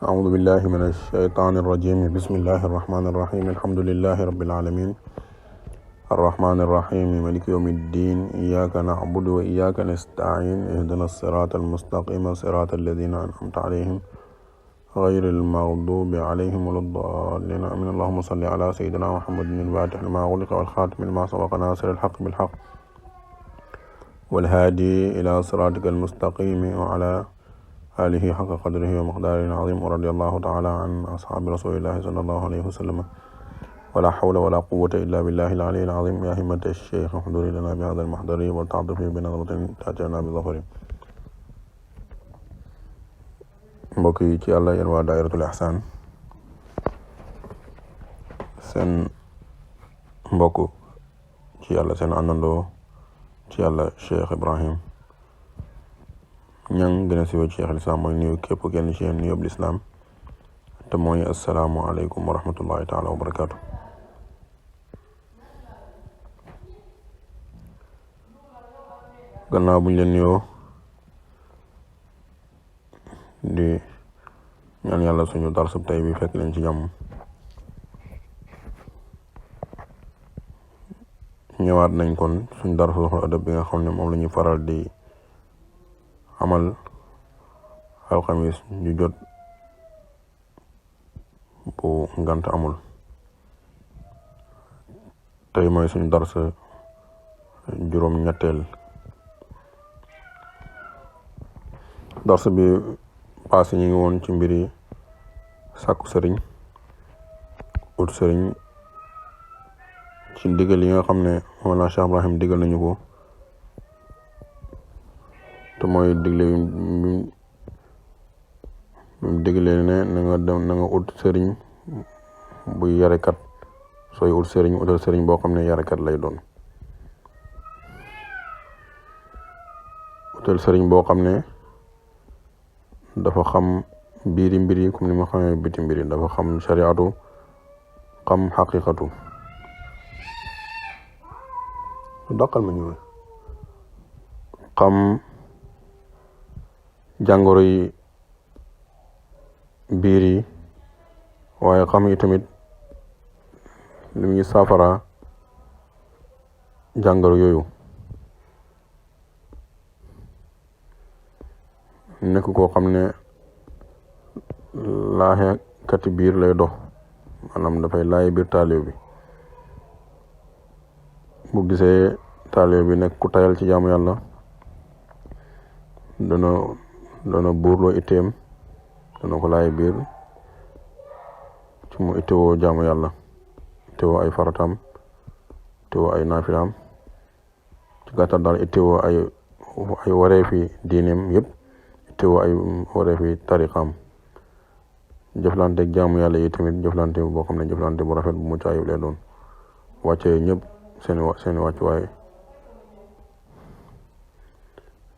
أعوذ بالله من الشيطان الرجيم. بسم الله الرحمن الرحيم. الحمد لله رب العالمين الرحمن الرحيم مالك يوم الدين. إياك نعبد وإياك نستعين. اهدنا الصراط المستقيم صراط الذين أنعمت عليهم غير المغضوب عليهم ولا الضالين آمين. اللهم صل على سيدنا محمد الفاتح لما أغلق والخاتم لما سبق ناصر الحق بالحق والهادي إلى صراطك المستقيم وعلى آله حق قدره ومقداره العظيم. ورضي الله تعالى عن أصحاب رسول الله صلى الله عليه وسلم. ولا حول ولا قوة إلا بالله العلي العظيم. يا همة الشيخ احضري لنا بهذا المحضر والتعاطفي بنظرة تأتينا بظفر. mbokk yi ci Yàlla yéen waa Daayiratul Ihsaan, seen mbokk ci Yàlla, seen àndandoo ci Yàlla Cheikh Ibrahim Niang gën a siiwee ci Cheikh al Islam mooy nuyu képp kenn ci yéen nuyoob lislaam te mooy assalaamu aleykum wa rahmatullahi taala wa barakaatu. gannaaw buñ leen nuyoo di ñaan yàlla suñu darsub tey bi fekk leen ci jàmm. ñëwaat nañ kon suñ darsu adab bi nga xam ne moom la ñuy faral di amal alxamis ju jot bu ngant amul. tey mooy suñu dars juróom ñetteel. dars bi passé ñu ngi woon ci mbiri sàkku sëriñ, ut sëriñ ci ndigal yi nga xam ne Mawlana Cheikh Ibrahim digal nañu ko, te mooy digle digle ne na nga ut sëriñ buy yarekat. sooy ut sëriñ utal sëriñ boo xam ne yarekat lay doon. utal sëriñ boo xam ne dafa xam biiri mbiri comme ni ma xamee biti mbiri, dafa xam shariatu, xam xaqiqatu. daqal ma ñëw xam jàngoro yi biir yi, waaye xam yi tamit li muy saafara jàngoro yooyu. nekk koo xam ne laaxe kati biir lay dox, maanaam dafay laaye biir taalibe bi. bu gisee taalibe bi nekk ku tayal ci jaamu yàlla, dana buurloo itteem, dana ko laaye biir ci mu ittewoo jaamu yàlla, ittewoo ay farataam, ittewoo ay naafilaam, ci gàttal daal ittewoo ay wareefi diineem yëpp, ittewoo ay wareefi tariqaam. jëflante jaamu yàlla yi tamit jëflante boo xam ne jëflante bu rafet bu mucc ayib lay doon. wàccee ñëpp seeni wàccuwaay.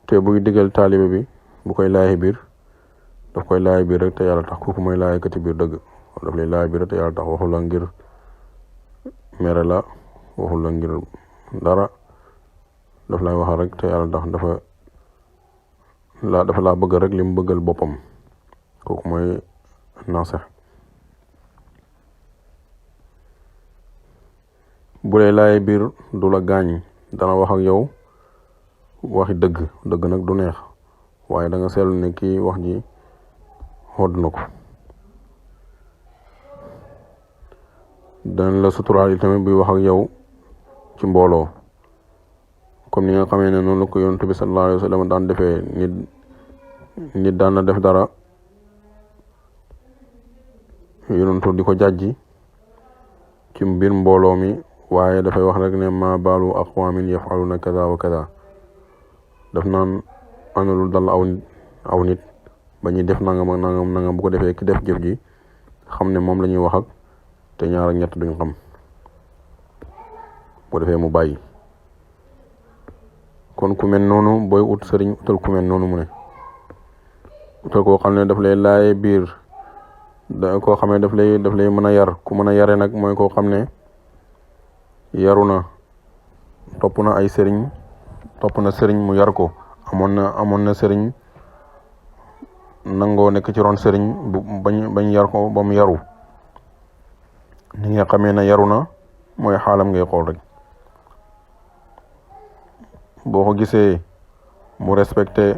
te buy digal taalibe bi bu koy laaye biir, daf koy laaye biir rek te yàlla tax. kooku mooy laaye kati biir dëgg. daf lay laaye biir rek te yàlla tax. waxul la ngir mere la, waxul la ngir dara, daf lay wax rek te yàlla tax. dafa laa bëgg rek li mu bëggal boppam. kooku mooy nasex. bu lay laaye biir du la gaañ, dana wax ak yow waxi dëgg. dëgg nag du neex, waaye da nga seetlu ne kii wax ji xodd na ko. dana la suturaal yi tamit buy wax ak yow ci mbooloo, comme ni nga xamee ne noonu la ko yonent bi sallallahu alayhi wa sallam daan defee. nit daan na def dara, yonentu di ko jàjji ci biir mbooloo mi, waaye dafay wax rek ne ma baalu aqwaamin yafaluna kaza wa kaza. daf naan ana lu dal aw nit ba ñuy def nangam ak nangam bu ko defee ki def jëf ji xam ne moom la ñuy wax ak te ñaar ak ñett duñ xam, bu ko defee mu bàyyi. kon ku mel noonu booy ut sëriñ utal ku mel noonu mu ne. utal koo xam ne daf lay laaye biir, koo xam ne daf lay mën a yar. ku mën a yare nag mooy koo xam ne yaru na, topp na ay sëriñ, topp na sëriñ mu yar ko. amoon na sëriñ nangoo nekk ci ron sëriñ bañ yar ko ba mu yaru ni nga xamee ne yaru na mooy xaalam ngay xool rek boo ko gisee mu respecté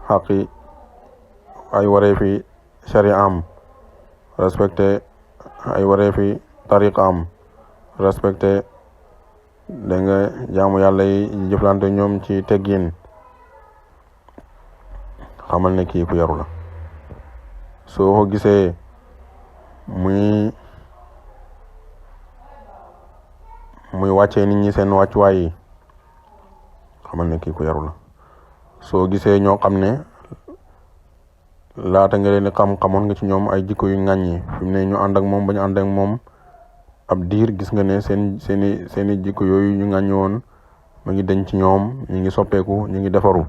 xaqi ay wareefi sharia am respecté ay wareefi tariqa am respecté da nga jaamu yàlla yi jëflante ñoom ci teggin xamal ne kii ku yaru la soo ko gisee muy wàccee nit ñi seen wàccuwaay yi xamal ne kii ku yaru la soo gisee ñoo xam ne laata nga leen xamoon nga ci ñoom ay jikko yu ŋàññi fi mu ne ñu ànd ak moom ba ñu ànd ak moom ab diir gis nga ne seeni jikko yooyu ñu ŋàññi woon ma ngi denc ci ñoom ñu ngi soppeeku ñu ngi defaru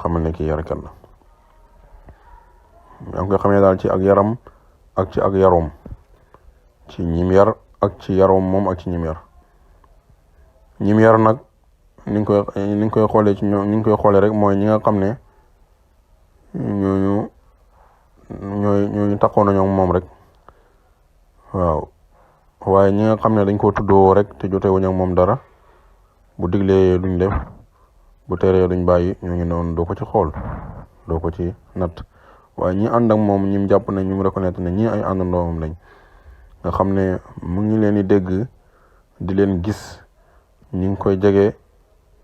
xamal ne kii yarkat la yaa ngi koy xamee daal ci ak yaram ak ci ak yaroom ci ñim yar ak ci yaroom moom ak ci ñim yar ñim yar nag ni nga koy xoolee ci ñoom ni nga koy xoolee rek mooy ñi nga xam ne ñooñu taxoon nañoo moom rek waaw waaye ñi nga xam ne dañ koo tuddoo rek te jote wuñ ak moom dara bu diglee duñ def bu teree duñ bàyyi ñu ngi noonu doo ko ci xool doo ko ci natt waaye ñi ànd ak moom ñim jàpp ne ñu reconnaître ne ñi ay àndandoomam lañ nga xam ne mu ngi leen di dégg di leen gis ñi ngi koy jege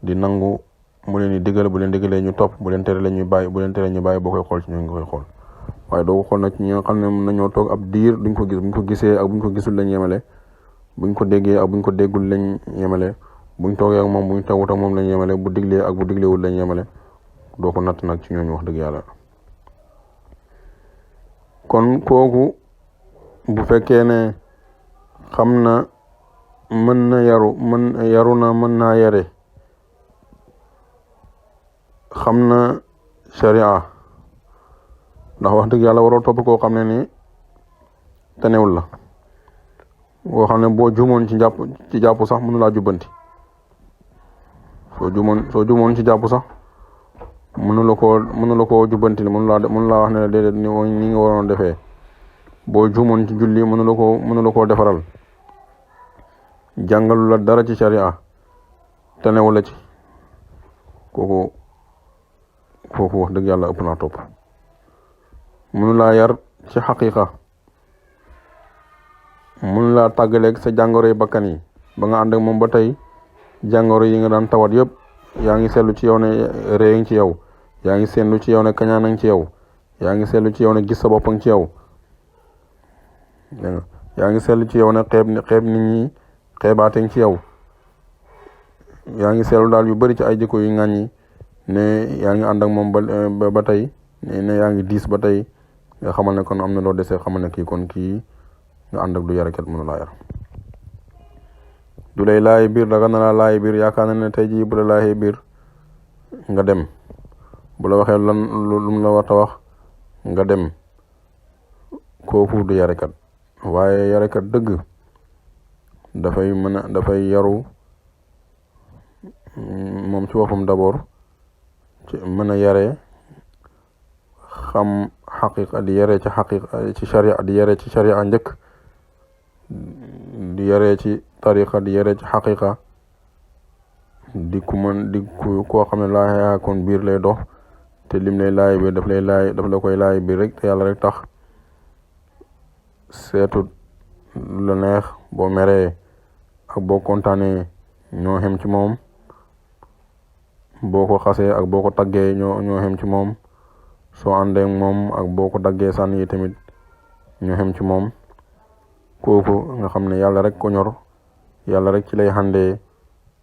di nangu mu leen di digal bu leen digalee ñu topp bu leen tere la ñuy bàyyi bu leen tere ñu bàyyi boo koy xool ci ñoo ngi koy xool waaye doo ko xool nag ci ñi nga xam ne mën nañoo toog ab diir duñ ko gis buñ ko gisee ak buñ ko gisul lañ yemale buñ ko déggee ak buñ ko déggul lañ yemale buñ toogee ak moom buñ toogut ak moom lañ yemale bu diglee ak bu diglewul lañ yemale doo ko natt nag ci ñooñu wax dëgg yàlla kon kooku bu fekkee ne xam na mën na yaru na mën naa yare xam na sharia ndax wax dëgg yàlla waroo topp koo xam ne ni tenewul la koo xam ne boo juumoon ci jàpp sax mënu laa jubbanti soo juumoon ci jàpp sax mënu la koo jubbanti mënu laa wax ne la déedéet ni nga waroon defee boo juumoon ci julli mënu la koo defaral jàngalu la dara ci sharia tenewul la ci kooku wax dëgg yàlla ëpp naa topp mënu laa yar ci xaqiqa mënu laa tàggaleeg sa jàngoro yi bakkan yi ba nga ànd ak moom ba tey jàngoro yi nga daan tawat yëpp yaa ngi seetlu ci yow ne réy ngi ci yow yaa ngi seetlu ci yow ne kañaan ngi ci yow yaa ngi seetlu ci yow ne gis sa bopp ngi ci yow yaa ngi seetlu ci yow ne xeeb nit ñi xeebaate ngi ci yow yaa ngi seetlu daal yu bari ci ay jikko yu ŋàññi ne yaa ngi ànd ak moom ba tey ne yaa ngi diis ba tey nga xamal ne kon am na loo desee xamal ne kii nga ànd ak du yarakat mënu laa yar du lay laay biir daga na laa laay biir yaakaar na ne tey jii bu la laayee biir nga dem bu la waxee lu mu la war a wax nga dem kooku du yarakat waaye yarakat dëgg dafay yaru moom ci boppam d'abord mën a yaree xam xaqiqa di yaree ci xaqiqa ci sharia di yaree ci sharia njëkk di yaree ci tariqa di yaree ci xaqiqa di koo xam ne laa kon biir lay dox te lim lay laay biir daf la koy laay biir rek te yàlla rek tax seetut lu la neex boo meree ak boo kontaanee ñoo xem ci moom boo ko xasee ak boo ko taggee ñoo xem ci moom soo àndee moom ak boo ko daggee sànni yi tamit ñoo xem ci moom kooku nga xam ne yàlla rek ko ñor yàlla rek ci lay xàndee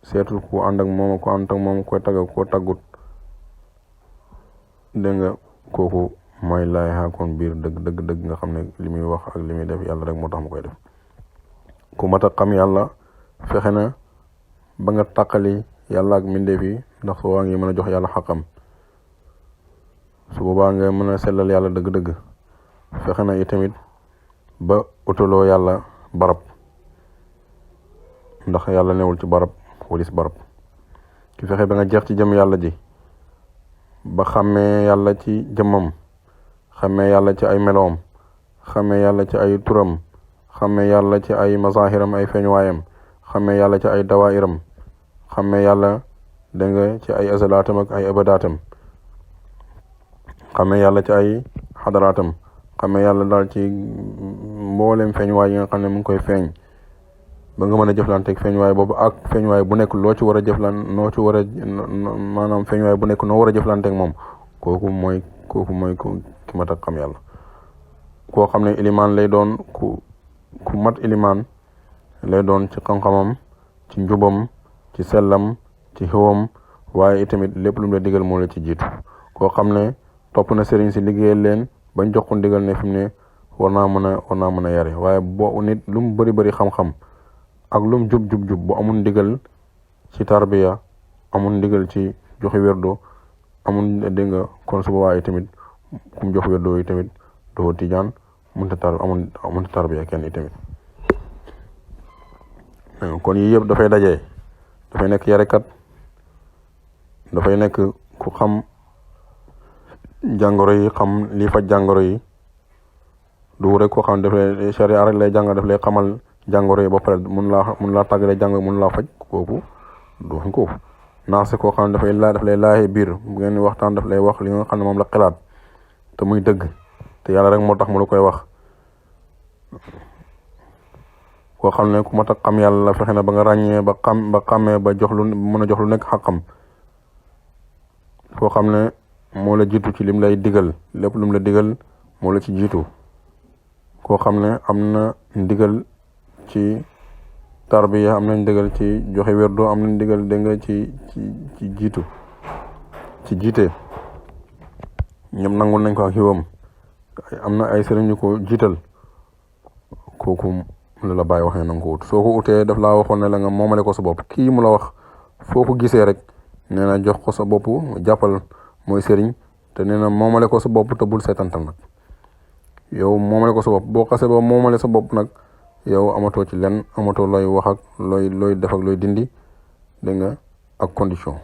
seetul ku ànd ak moom ku ànd ak moom koy tagg ko taggut dégg nga kooku mooy laay xaakoon biir dëgg nga xam ne li muy wax ak li muy def yàlla rek moo tax mu koy def ku mat a xam yàlla fexe na ba nga tàqali yàlla ak mbindeef yi ndax soo waa ngi mën a jox yàlla xaqam su boobaa nga mën a sellal yàlla dëgg-dëgg fexe na itamit ba utaloo yàlla barab ndax yàlla newul ci barab walis barab ki fexe ba nga jeex ci jëm yàlla ji ba xàmmee yàlla ci jëmmam xamee yàlla ci ay meloom xamee yàlla ci ay turam xamee yàlla ci ay mazahiram ay feeñuwaayam xamee yàlla ci ay dawairam xamee yàlla dégg nga ci ay azalaatam ak ay abadaatam xamee yàlla ci ay xadaraatam xamee yàlla daal ci mboolem feeñuwaay yi nga xam ne mu ngi koy feeñ ba nga mën a jëflanteeg feeñuwaay boobu ak feeñuwaay bu nekk loo ci war a noo ci war a maanaam feeñuwaay bu nekk noo war a jëflanteeg moom kooku mooy ki mat a xam yàlla koo xam ne ilimaan lay doon ku mat ilimaan lay doon ci xam-xamam ci njubam ci sellam ci xewam waaye itamit lépp lu mu la digal moo la ci jiitu koo xam ne topp na sëriñ si liggéeyal leen bañ jox ko ndigal ne fi mu ne war naa mën a yare waaye boo nit lu mu bëri xam-xam ak lu mu jub bu amul ndigal ci tarbiya amul ndigal ci joxe werdo amul dégg nga kon su boobaa tamit kum jox werdo yi tamit doo tijaan mënta tarbiya kenn tamit kon yii yëpp dafay daje dafay nekk yarekat dafay nekk ku xam jàngoro yi xam lii faj jàngoro yi du rek koo xam daf lay sharia rek lay jàng daf lay xamal jàngoro yi ba pare mun laa tàggale jàngoro mun laa faj kooku du wax ko naase koo xam ne daf lay laaxee biir bu ngeen waxtaan daf lay wax li nga xam ne moom la xalaat te muy dëgg te yàlla rek moo tax mu la koy wax koo xam ne ku mat a xam yàlla fexe na ba nga ràññee ba xàmmee ba jox lu mën a jox lu nekk xaqam koo xam ne moo la jiitu ci lim lay digal lépp lum la digal moo la ci jiitu koo xam ne am na ndigal ci tarbiya am nañ ndigal ci joxe werdo am nañ ndigal dégg nga ci jiite ñoom nangul nañ ko ak xiwam am na ay sëriñ ñu ko jiital kooku la bàyyi wax ne nanga ko ut soo ko utee daf laa waxoon ne la nga moomale ko sa bopp kii mu la wax foo ko gisee rek nee na jox ko sa bopp jàppal mooy sëriñ te nee na moomale ko sa bopp te bul seetantal nag yow moomale ko sa bopp boo xasee ba moomale sa bopp nag yow amatoo ci lenn amatoo looy wax ak looy def ak looy dindi dégg nga ak condition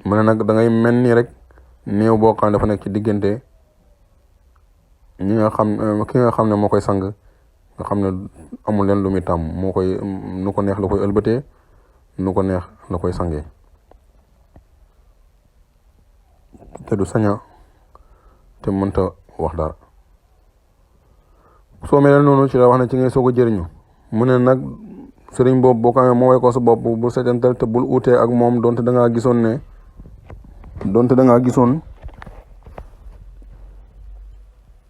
mu ne nag da ngay mel ni rek néew boo xam ne dafa nekk ci diggante ki nga xam ne moo koy sang nga xam ne amul leen lu muy tàmm moo koy nu ko neex la koy ëlbatee nu ko neex la koy sangee te du saña te mënta wax dara soo mel noonu ci la wax ne ci ngay soog a jëriñu mu ne nag sëriñ boobu boo ko amee moomale ko sa bopp bul seetantal te bul uutee ak moom donte da ngaa gisoon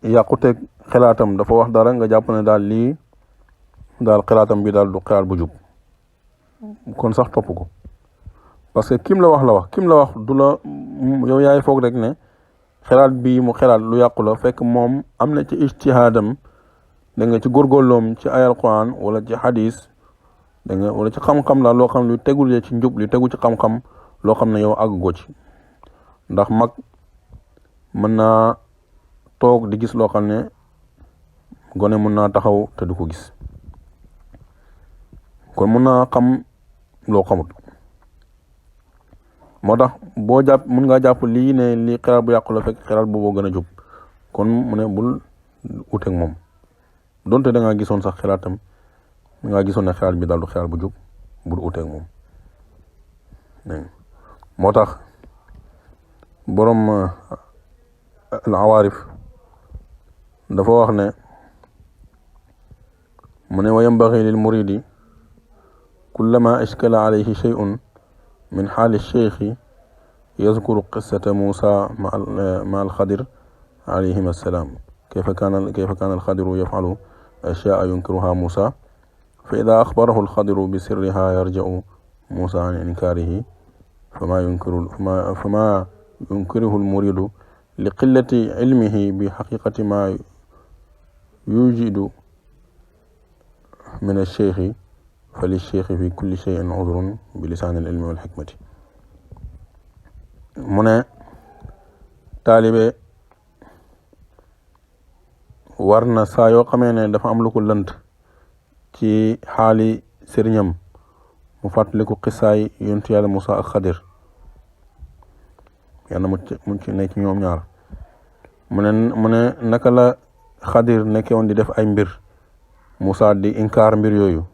yàquteeg xalaatam dafa wax dara nga jàpp ne daal lii daal xalaatam bi daal du xalaat bu jub kon sax topp ko parce que kim la wax du la yow yaay foog rek ne xalaat bii mu xalaat lu yàqu la fekk moom am na ci ijtihaadam da nga ci góorgóorloom ci ay alquran wala ci hadis da nga wala ci xam-xam la loo xam lu tegul ci njub lu tegu ci xam-xam loo xam ne yow àggoo ci ndax mag mën naa toog di gis loo xam ne gone mën naa taxaw te du ko gis kon mën naa xam loo xamut moo tax boo jàpp mën ngaa jàpp lii ne lii xelaat bu yàqu la fekk xelaat booboo gën a jub kon mu ne bul uteeg moom donte da ngaa gisoon sax xelaatam da ngaa gisoon ne xelaat bi daal du xelaat bu jub bul uteeg moom moo tax borom al awaarif dafa wax ne mu ne wa yambaxi lil muridi kullama ashkala alayhi shay'un min xaali cheikhi yazkuru qissata Muusa ma alxadir alayhim assalaam kayfa kaana alxadiru yafcalu ashya'a yunkiruha Muusa fa ida axbarahu alxadiru bi sirriha yarja'u Muusa an inkaarihi fama yunkirihu almuridu li qillati cilmihi bi xaqiqati ma yujidu min alcheikhi fa licheikhi fi kulli cheyin udrun bi lisaan al ilmi wal xikmati mu ne taalibe war na saa yoo xamee ne dafa am lu ko lënt ci xaali sëriñam mu fàttaliku xisaay yontu yàlla Musa ak Xadir yàlla mu ci nekk ñoom ñaar mu ne naka la Xadir nekkee woon di def ay mbir Moussa di inkaar mbir yooyu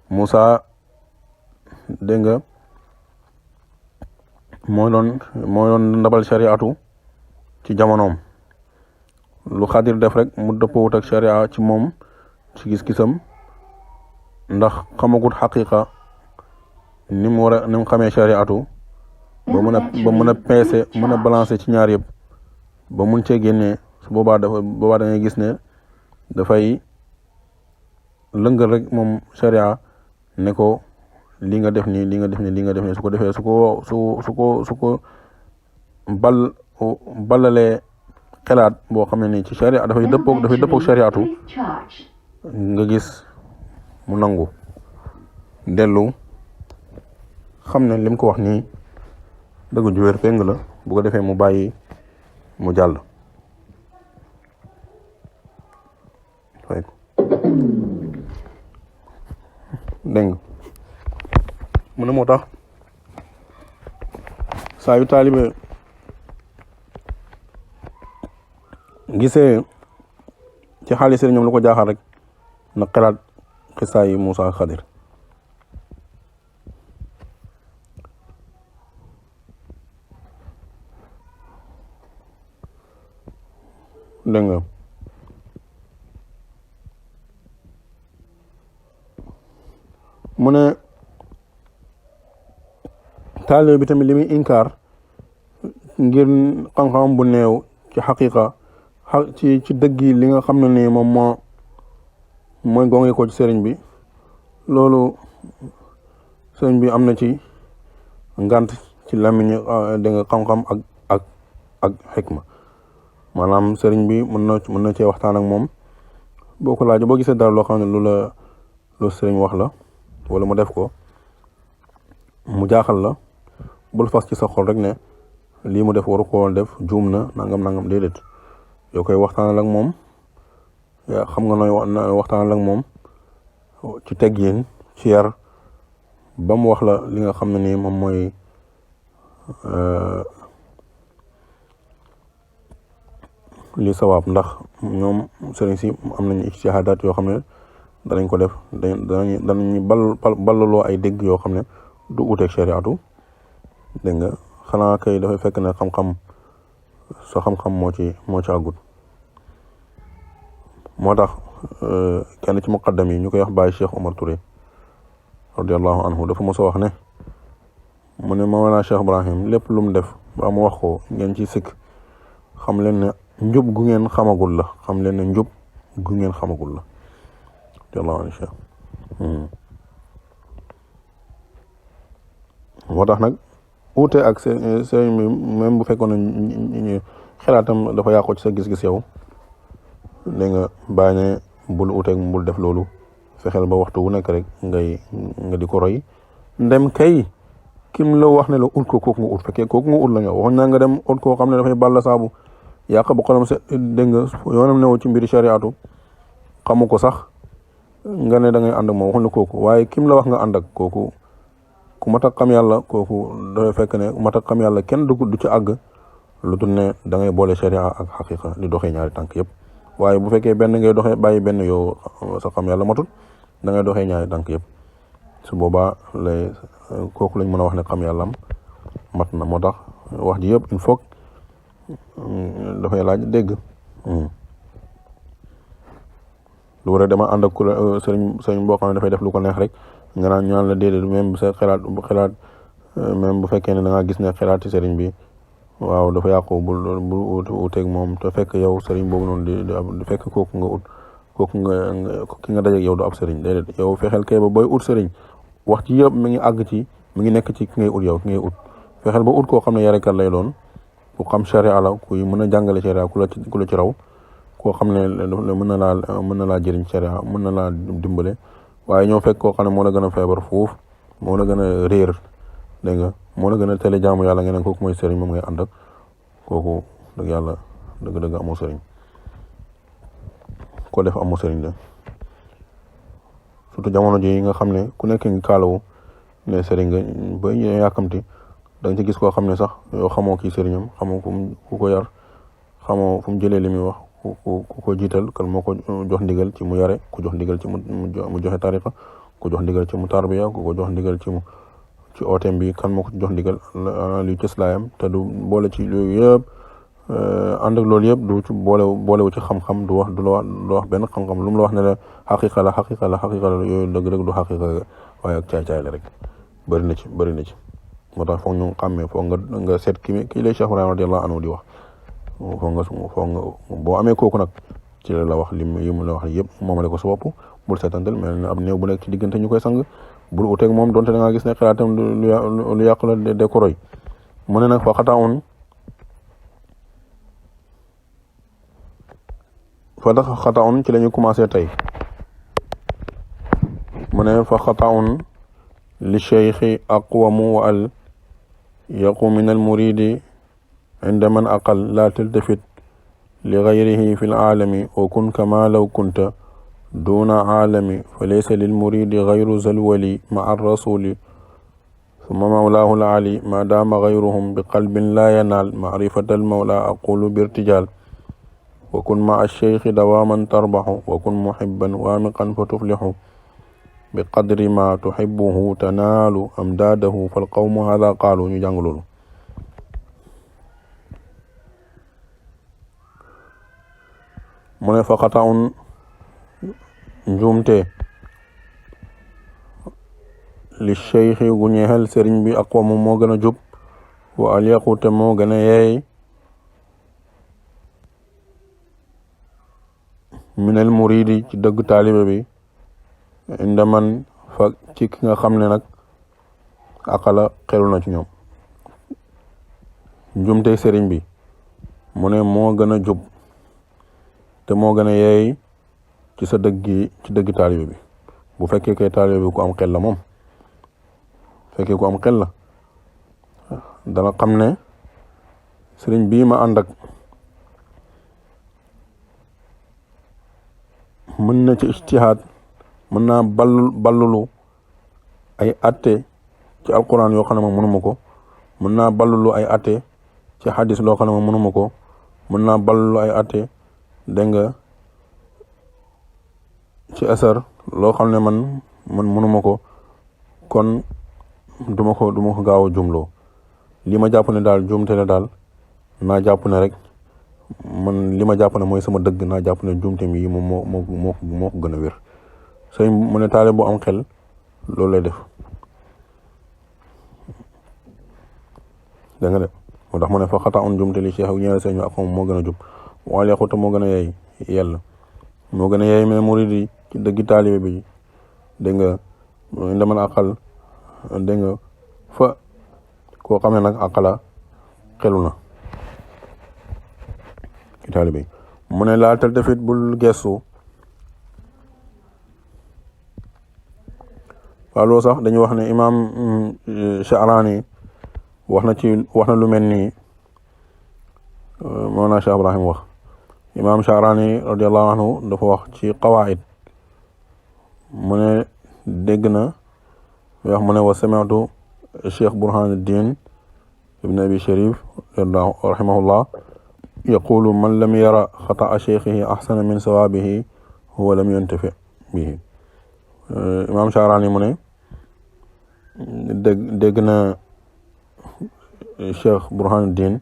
Moussa dégg nga moo doon ndabal shariatu ci jamonoom lu Xadir def rek mu dëppoowut ak sharia ci moom ci gis-gisam ndax xamagut xaqiqa ni mu xamee shariatu ba mën a peese mën a balancer ci ñaar yëpp ba mun cee génnee su boobaa da ngay gis ne dafay lëngal rek moom sharia ne ko li nga def nii li nga def nii li nga def nii su ko defee su ko ballalee xelaat boo xam ne nii ci sharia dafay dëppoog shariatu nga gis mu nangu dellu xam ne lim ko wax nii dëgg ju wér péng la bu ko defee mu bàyyi mu jàll dégg nga mu ne moo tax saa yu taalibe gisee ci xaalis sëriñam lu ko jaaxal rek na xelaat xisaa yi Moussa ak Xadir dégg nga mu ne taalibe bi tamit li muy inkaar ngir xam-xam bu néew ci xaqiqa ci dëggi li nga xam ne nii moom mooy gonge ko ci sëriñ bi loolu sëriñ bi am na ci ngant ci làmmiñu dégg nga xam-xam ak xikma maanaam sëriñ bi mën na cee waxtaan ak moom boo ko laajee boo gisee dara loo xam ne lu sëriñ wax la wala mu def ko mu jaaxal la bul fas ci sa xol rek ne lii mu def waru ko def juum na nangam déedéet yow koy waxtaanal ak moom yaa xam nga nooy waxtaanal ak moom ci teggin ci yar ba mu wax la li nga xam ne nii moom mooy li sawaab ndax ñoom sëriñ si am nañu ijtihaadaat yoo xam ne danañ ko def danañu ballaloo ay dégg yoo xam ne du uteeg shariatu dégg nga xanaa kay dafay fekk ne xam-xam sa xam-xam moo ci àggut moo tax kenn ci muqaddam yi ñu koy wax Baye Cheikh Omar Touré radiallahu anhu dafa mos a wax ne mu ne Mawlana Cheikh Ibrahim lépp lu mu def ba mu wax ko ngeen ci sikk xam leen ne njub gu ngeen xamagul la xam leen ne njub gu ngeen xamagul la radiallahu anhu Cheikh moo tax nag uute ak sëriñ bi même bu fekkoon ne xalaatam dafa yàqu ci sa gis-gis yow dégg nga bàyyi ne bul uuteeg bul def loolu fexeel ba waxtu wu nekk rek nga di ko roy ndem kay kim la wax ne la ut ko kooku nga ut fekkee kooku nga ut la nga waxoon naa nga dem ut koo xam ne dafay balla saabu yàq bu xolam sa dégg nga yoonam newu ci mbiri shariatu xamu ko sax nga ne da ngay ànd ak moom waxuñ la kooku waaye kim la wax nga ànd ak kooku ku mat a xam yàlla kooku dafay fekk ne ku mat a xam yàlla kenn du ci àgg lu dul ne da ngay boole sharia ak xaqiqa di doxee ñaari tànk yëpp waaye bu fekkee benn ngay doxee bàyyi benn yow sa xam yàlla matul da ngay doxee ñaari tànk yëpp su boobaa lay kooku lañ mën a wax ne xam yàllam mat na moo tax wax ji yëpp il faut dafay laaj dégg lu war a dama ànd ak ku la sëriñ boo xam ne dafay def lu ko neex rek nga naan ñu naan la déedéet même bu sa xalaat même bu fekkee ne da ngaa gis ne xalaati sëriñ bi waaw dafa yàqu bul uteeg moom te fekk yow sëriñ boobu noonu di fekk kooku nga ut kooku ki nga dajeeg yow du ab sëriñ déedéet yow fexeel kay ba booy ut sëriñ wax ci yëpp mi ngi àgg ci mi ngi nekk ci ki ngay ut yow ki ngay ut fexeel ba ut koo xam ne yarekat lay doon ku xam sharia la kuy mën a jàngale sharia ku la ci raw koo xam ne mën na laa jëriñ sharia mën na laa dimbale waaye ñoo fekk koo xam ne moo la gën a feebar foofu moo la gën a réer dégg nga moo la gën a télé jaamu yàlla nga ne kooku mooy sëriñ moom ngay ànd ak kooku dëgg yàlla dëgg amoo sëriñ ko def amoo sëriñ de surtout jamono ji nga xam ne ku nekk ngi kaalawu ne sëriñ nga ba yàkkamti da nga ci gis koo xam ne sax yow xamoo kii sëriñam xamoo ku ko yar xamoo fu mu jëlee li muy wax ku ko jiital kan moo ko jox ndigal ci mu yare ku jox ndigal ci mu joxe tariqa ku jox ndigal ci mu tarbiya ku ko jox ndigal ci ooteem bi kan moo ko jox ndigal luy cëslaayam te du boole ci loolu yëpp ànd ak loolu yëpp du ci boolewu ci xam-xam du la wax benn xam-xam lu mu la wax ne la xaqiqa la yooyu dëgg-dëgg du xaqiqa waaye ak caay-caay la rek bëri na ci moo tax foog ñu xàmmee foog nga seet kii lay Cheikh Ibrahima radiyallahu anhu di wax foog nga boo amee kooku nag ci la wax yi mu la wax yëpp moomale ko sa bopp bul seetantal mel ne ab néew bu nekk ci diggante ñu koy sang bul uteeg moom donte da ngaa gis ne xalaatam lu yàqu la de ko roy mu ne nag fa xataun ci la ñu commencé tey mu ne fa xataun li cheikhi aqwamu wa al yaqu min al muridi inda man aqal la taltafit li gayrihi fi laalami wa kun kama law kunta duna aalami fa laysa lil muridi gayru zalwali ma arrasuli summa mawlaahu alali ma daama gayruhum bi qalbin la yanaal macrifata almawla aqulu birtijal wa kun ma alcheikhi dawaman tarbaxu wa kun muhibban waamiqan fa tuflixu bi qadri ma tuxibuhu tanaalu amdaadahu falqawmu hada qaalu ñu jàng loolu mu ne fa xataun njuumte li cheikhi gu ñeexel sëriñ bi aqwamu moo gën a jub wa alyaqu te moo gën a yeey minal muridi ci dëgg taalibe bi inda man fa ci ki nga xam ne nag aqala xelu na ci ñoom njuumte sëriñ bi mu ne moo gën a jub te moo gën a yeey ci sa dëgg taalibe bi bu fekkee kay taalibe bi ku am xel la moom fekkee ku am xel la dana xam ne sëriñ bii ma ànd ak mën na ci ijtihaad mën naa ballulu ay atte ci alquran yoo xam ne moom mënuma ko mën naa ballulu ay atte ci hadis loo xam ne moom mënuma ko mën naa ballulu ay atte dégg nga ci asar loo xam ne man mënuma ko kon duma ko gaaw a jumloo li ma jàpp ne daal jumte ne daal naa jàpp ne rek man li ma jàpp ne mooy sama dëgg naa jàpp ne jumte mi moom moo ko gën a wér sëñ mu ne taale bu am xel loolu lay def dégg nga de moo tax mu ne fa xata on jumte li cheikh ak ñeene sëñ ak moom moo gën a jub waale xuta moo gën a yeey yàlla moo gën a yeey mais murid yi ci dëggi taalibe bi dégg nga ndaman aqal dégg nga fa koo xam ne nag aqala xelu na ci taalibe bi mu ne laa taltafit bul gestu waaw loolu sax dañuy wax ne imaam Sha'rani wax na lu mel nii Mawlana Cheikh Ibrahim wax imaam Sha'rani radiyallahu anhu dafa wax ci qawaid mu ne dégg na wax mu ne wa sami'tu Cheikh Burhanuddin ibn Abi Sharif rahimahullah yaqulu man lam yara xata'a cheikhihi ahsana min sawabihi huwa lam yantafi bihi imaam Sha'rani mu ne dégg na Cheikh Burhanuddin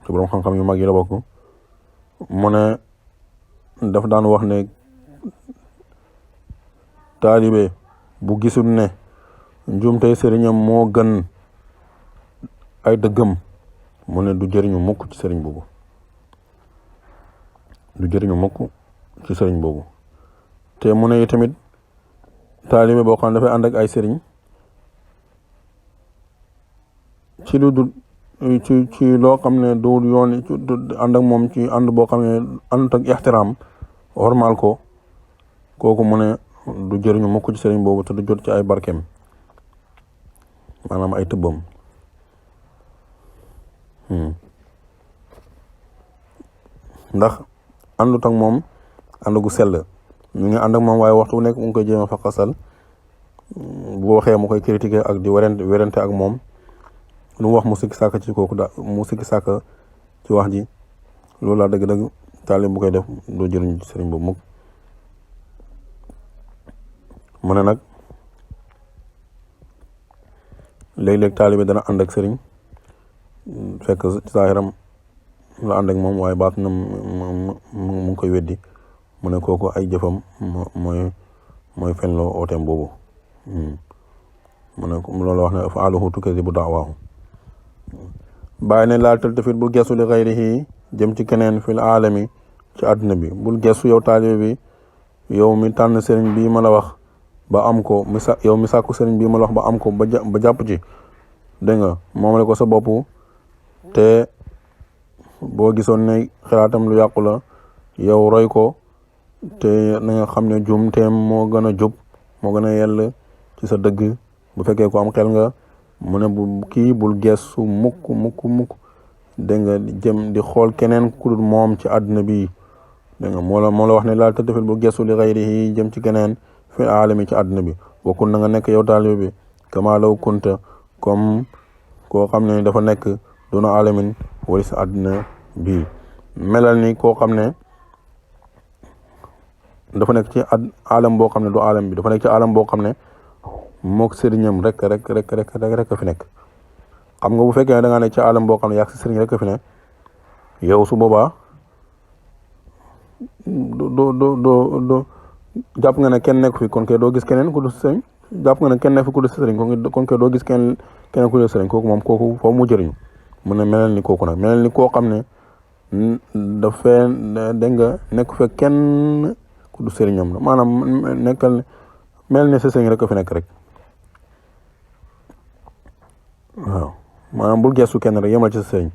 ci borom xam-xam yu mag yi la bokk mu ne daf daan wax ne taalibe bu gisul ne njuumte sëriñam moo gën ay dëggam mu ne du jëriñu mukk ci sëriñ boobu te mu ne tamit taalibe boo xam ne dafay ànd ak ay sëriñ ci lu dul ci loo xam ne du yoon ànd ak moom ci ànd boo xam ne ànd ak ixtiraam hormal ko kooku mu ne du jëriñu mukk ci sëriñ boobu te du jot ci ay barkeem maanaam ay tëbbam ndax àndut ak moom ànd gu sell ñu ngi ànd ak moom waaye waxtu bu nekk mu ngi koy jéem a faqasal bu waxee mu koy critiquer ak di werante ak moom lu mu wax mu sikki sàkk ci kooku mu sikki sàkk ci wax ji loolu laa dëgg-dëgg taalib bu koy def doo jëriñ ci sëriñ boobu mukk mu ne nag léeg-léeg taalibe dana ànd ak sëriñ fekk zaahiram la ànd ak moom waaye baat na mu ngi koy weddi mu ne kooku ay jëfam mooy fenloo ooteem boobu mu ne loolu wax ne afaaluhu tukadibu daawaahu bàyyi ne laa taltafit bul gestu li xayrihi jëm ci keneen fil aalami ci àdduna bi bul gestu yow taalibe bi yow mi tànn sëriñ bii ma la wax ba am ko yow mi sàkku sëriñ bii ma la wax ba am ko ba jàpp ci dégg nga moomale ko sa bopp te boo gisoon ne xalaatam lu yàqu la yow roy ko te na nga xam ne jum teem moo gën a jub moo gën a yell ci sa dëgg bu fekkee ko am xel nga mu ne bul gestu mukk dégg nga jëm di xool keneen ku dul moom ci àdduna bi dégg nga moo la wax ne laal tëddafil bul gestu li xayrihi jëm ci keneen fi aalami ci àdduna bi wakun na nga nekk yow taalibe bi kama law kunta comme koo xam ne dafa nekk duna alamin wala sa àdduna bi melal ni koo xam ne dafa nekk ci alam boo xam ne du alam bi dafa nekk ci alam boo xam ne mook sëriñam rek fi nekk xam nga bu fekkee ne da ngaa nekk ci alam boo xam ne yaa si sëriñ rek fi nekk yow su boobaa do jàpp nga ne kenn nekk fi kon kay doo gis keneen ku dul sëriñ jàpp nga ne kenn nekk fi ku dul sëriñ kon kay doo gis keneen ku dul sëriñ kooku foofu mu jëriñu mu ne melal ni kooku nag melal ni koo xam ne dafay dégg nga nekk fe kenn ku dul sëriñam la maanaam nekkal mel ni sa sëriñ rek fi nekk rek waaw maanaam bul gestu kenn rek yemal ci sa sëriñ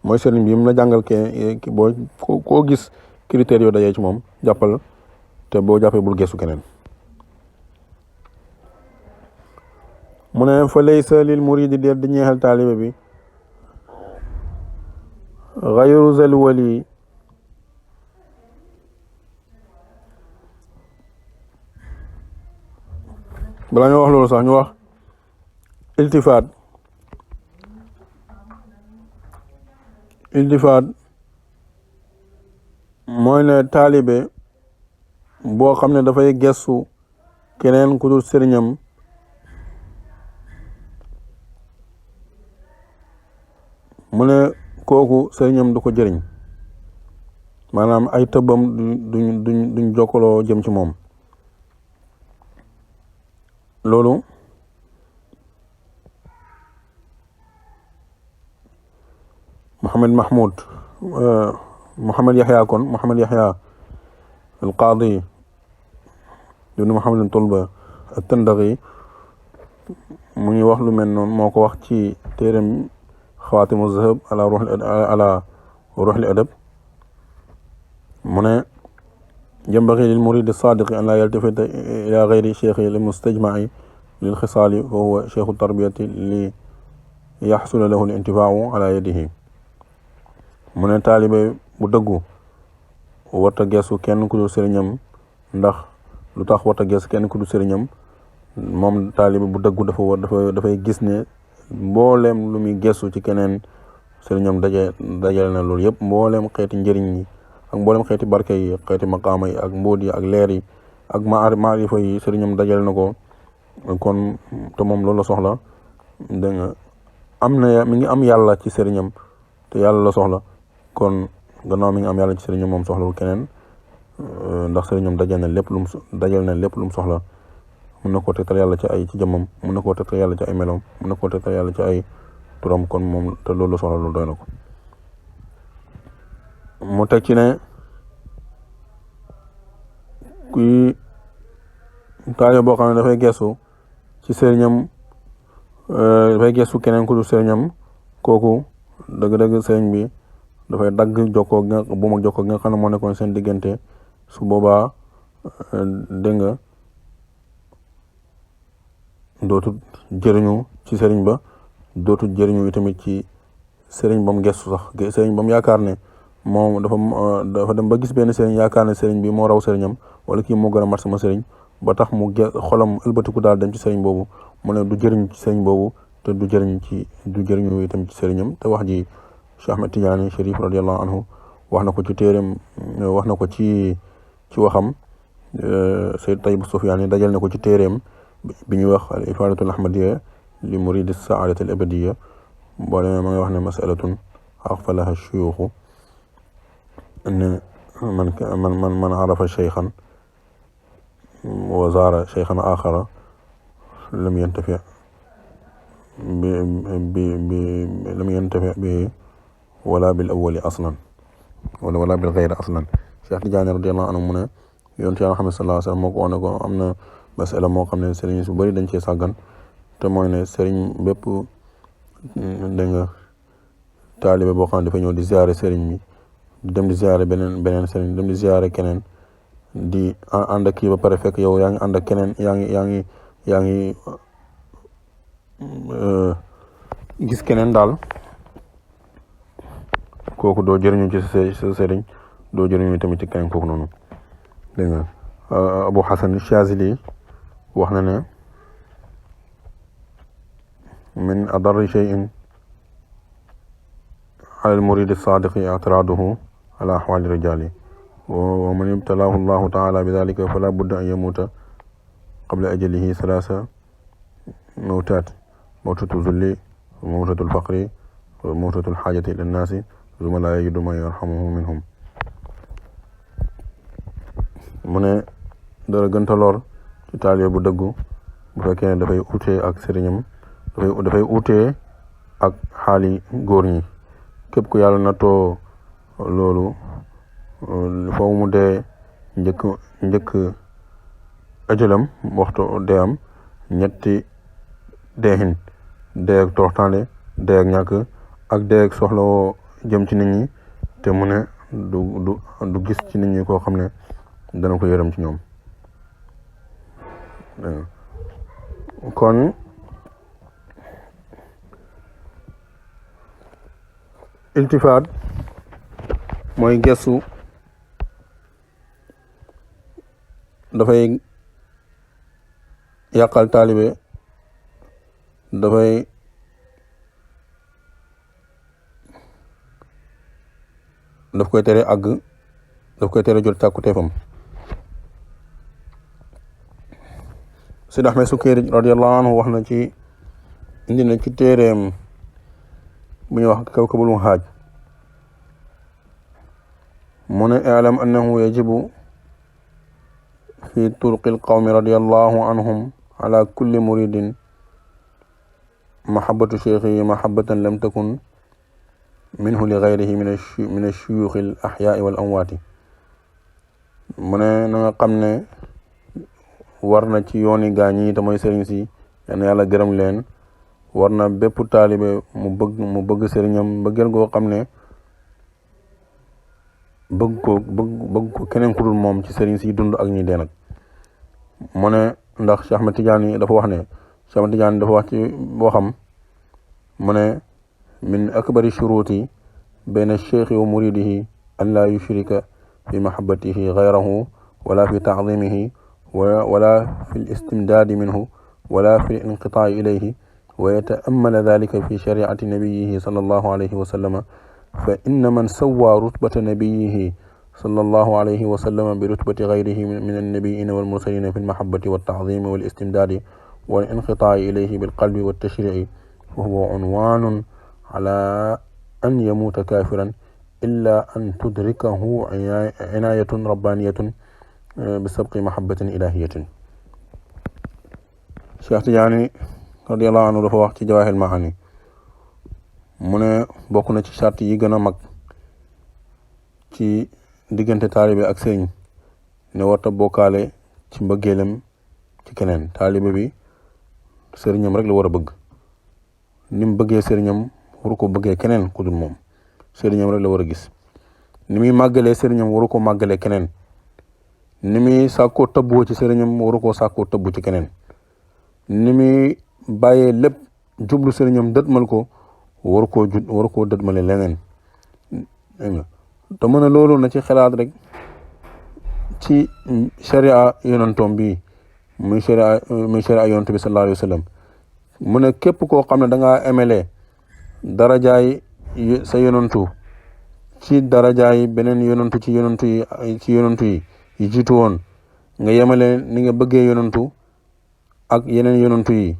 mooy sëriñ bi mu la jàngal ki boo koo gis critères yoo dajee ci moom jàppal te boo jàppee bul gestu keneen mu ne fa laysa lil muridi déet di ñeexal taalibe bi xayru zal wali balaa ñu wax loolu sax ñu wax iltifaat mooy ne taalibe boo xam ne dafay gestu keneen ku dul sëriñam mu ne kooku sëriñam du ko jëriñ maanaam ay tëbbam duñ jokkaloo jëm ci moom loolu Mohamed Yahya al qaadi ibn Mohamed Tulba at-Tandaghi mu ngi wax lu mel noonu moo ko wax ci téeram xawaatimu zahab ala ruuxil adab mu ne yanbaghi lil muridi saadiqi an laa yaltafita ila gayri cheikhi li mustajmaci lil xisaali fa huwa cheikhu tarbiyati li yaxsula lahu l intifaau ala yadihi mu ne taalibe bu dëggu warta geesu kenn ku dul sëriñam ndax lu tax warta geesu kenn ku dul sëriñam moom taalibe bu dëggu dafay gis ne mbooleem lu muy geesu ci keneen sëriñam dajale na loolu yëpp mbooleem xeeti njëriñ yi ak mbooleem xeeti barke yi xeeti maqaama yi ak mbóot yi ak leer yi ak maarifa yi sëriñam dajale na ko kon te moom loolu la soxla dégg nga mi ngi am yàlla ci sëriñam te yàlla la soxla kon gannaaw mi ngi am yàlla ci sëriñam moom soxlawul keneen ndax sëriñam dajal na lépp lu mu soxla mun na koo tegtal yàlla ci ay ci jëmmam mun na koo tegtal yàlla ci ay meloom mun na koo tegtal yàlla ci ay turam kon moom te loolu la soxla loolu doy na ko mu teg ci ne kuy taalibe boo xam ne dafay gestu ci sëriñam dafay gestu keneen ku dul sëriñam kooku dëgg-dëgg sëriñ bi dafay dagg jokkoo gi bu mag jokkoo gi nga xam ne moo nekkoon seen diggante su boobaa dégg nga dootul jëriñu ci sëriñ ba dootul jëriñu tamit ci sëriñ ba mu gestu sax sëriñ ba mu yaakaar ne moom dafa dem ba gis benn sëriñ yaakaar ne sëriñ bi moo raw sëriñam wala kii moo gën a mat sama sëriñ ba tax mu xolam ëlbatiku daal dem ci sëriñ boobu mu ne du jëriñ ci sëriñ boobu te du jëriñu itam ci sëriñam te wax ji Cheikh Ahmed Tidiane Chérif radiyallahu anhu wax na ko ci téeréem wax na ko ci waxam Sayyid Tayyib Sufyaani dajal na ko ci téeréem bi ñuy wax al ifadatul ahmadiyya li muridi saadati al abadiyya boo demee ma ngi wax ne masalatun axfalaha shuyuuxu ne man arafa cheykhan wa zaara cheykhan axara lam yantafi bi wala bil awwali aslan wala bil ghayri aslan Cheikh Tidiane radiyallahu anhu mu ne yonent Yàlla Muhammad sallallahu alayhi wa sallam moo ko wax ne ko am na masala moo xam ne sëriñ su bëri dañ cee sàggan te mooy ne sëriñ bépp da nga taalibe boo xam ne dafa ñëw di ziare sëriñ bi di dem di ziare beneen sëriñ dem di ziare keneen di ànd ak kii ba pare fekk yow yaa ngi ànd ak keneen yaa ngi gis keneen daal kooku doo jëriñu ci sa sëriñ doo jëriñu tamit ci keneen kooku noonu dégg nga Abu Hasan Shazili wax na ne min adarri shay'in ala al-murid as-sadiqi i'tiraduhu ala ahwali rijali wa man ibtalahu Allahu ta'ala bi dhalika fala budda an yamuta qabla ajalihi thalatha mawtat mawtatu zulli wa mawtatu al-faqri wa mawtatu al-hajati ila an-nasi thumma la yajidu man yarhamuhu minhum mu ne dara gënta lor ci taalibe bu dëggu bu fekkee ne dafay utee ak sëriñam dafay utee ak xaali góor ñi képp ku yàlla nattoo loolu foofu mu dee njëkk ajalam waxtu dee am ñetti deexin dee ak toroxtaande dee ak ñàkk ak dee ak soxla woo jëm ci nit ñi te mu ne du gis ci nit ñi koo xam ne dana ko yërëm ci ñoom kon iltifaat mooy gestu dafay yàqal taalibe daf koy tere àgg daf koy tere jot càkkuteefam Sidi Ahmed Sukayri radiyallahu anhu wax na ci indi na ci téeréem bu ñuy wax Kawkabul Muhaaj mu ne i'lam annahu yajibu fi turqil qawmi radiyallahu anhum ala kulli muridin mahabbatu shaykhihi mahabbatan lam takun minhu li ghayrihi min ash-shuyukh al-ahya'i wal amwaati mu ne na nga xam ne war na ci yooni gaa ñi te mooy sëriñ si yal yàlla gërëm leen war na bépp taalibe mu bëgg sëriñam bëggeel goo xam ne bëgg ko keneen ku dul moom ci sëriñ si dund ak ñi dee nag mu ne ndax Cheikh Ahmed Tidiane dafa wax ne Cheikh Ahmed Tidiane dafa wax ci waxam mu ne min akbari shuruti bayna cheikhi wa muridihi an laa yushrika fi mahabbatihi ghayrahu wala fi ta'zimihi wala fi al-istimdaadi minhu wala fi al-inqitaa'i ilayhi wa yata'ammala dhalika fi shari'ati nabiyyihi sallallahu alayhi wa sallam fa inna man sawwa rutbata nabiyyihi sallallahu alayhi wa sallam bi rutbati ghayrihi min an-nabiyyiina wal mursaliina fi al-mahabbati wat-ta'ziimi wal istimdaadi wal inqitaa'i ilayhi bil qalbi wat tashrii'i fa huwa unwaanun ala an yamuuta kaafiran illa an tudrikahu inaayatun rabbaaniyatun bi sabqi mahabbatin ilaahiyatin. Cheikh Tidiane radiyallahu anhu dafa wax ci Jawaahirul Maani mu ne bokk na ci charte yi gën a mag ci diggante taalibe ak sëriñ ne warta bokkaale ci mbëggeelam ci keneen. taalibe bi sëriñam rek la war a bëgg ni mu bëggee sëriñam waru ko bëggee keneen ku dul moom sëriñam rek la war a gis. ni muy màggalee sëriñam waru ko màggalee keneen ni muy sàkkoo tëbboo ci sëriñam waru koo sàkkoo tëbbu ci keneen ni muy bàyyee lépp jublu sëriñam dëtmal ko waru koo dëtmale leneen. te mën a loolu na ci xalaat rek ci sharia yonantoom bi muy sharia yonantu bi sallallahu alayhi wa sallam mu ne képp koo xam ne da ngaa emele darajaay sa yonantu ci darajaay beneen yonantu ci yonantu yi yi jiitu woon nga yemale ni nga bëggee yonantu ak yeneen yonantu yi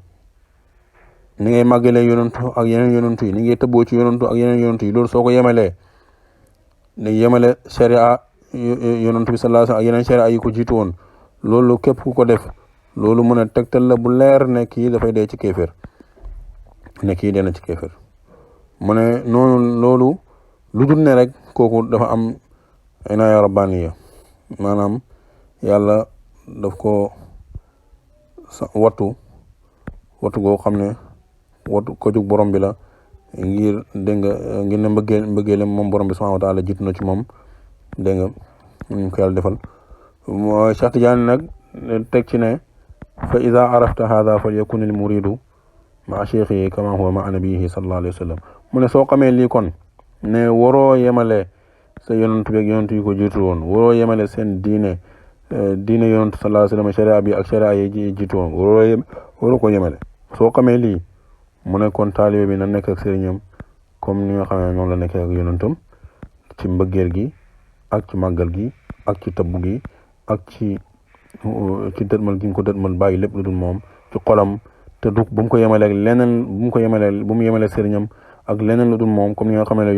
ni ngay màggalee yonantu ak yeneen yonantu yi ni ngay tëbboo ci yonantu ak yeneen yonantu yi loolu soo ko yemalee ni yemale sharia yonantu bi sallallahu alayhi wasallam ak yeneen sharia yi ko jiitu woon loolu képp ku ko def loolu mën a tegtal la bu leer ne kii dafay dee ci kéeféer ne kii dee na ci kéeféer mu ne noonu loolu lu dul ne rek kooku dafa am inaaya rabbaniya maanaam yàlla daf ko wattu goo xam ne wattu ko jug borom bi la ngir dégg nga ngir ne mbëggeel moom borom bi subhanahu wa taala jiitu na ci moom dégg nga ñu ko yàlla defal mooy Cheikh Tidiane nag teg ci ne fa ida arafta hada fal yakun al muridu ma cheikhi kama huwa ma nabiyihi sallallahu alayhi wa sallam mu ne soo xamee lii kon ne waroo yemale sa yonantu beeg yonantu yi ko jiitu woon waroo yemale seen diine yonantu sallallahu alayhi wa sallam sharia bi ak sharia yi jiitu woon waroo ko yemale soo xamee lii mu ne kon taalibe bi na nekk ak sëriñam comme ni nga xam ne noonu la nekkee ak yonantam ci mbëggeel gi ak ci màggal gi ak ci tëbb gi ak ci dëtmal gi nga ko dëtmal bàyyi lépp lu dul moom ci xolam te du bu mu ko yemale ak leneen bu mu yemale sëriñam ak leneen lu dul moom comme ni nga xam ne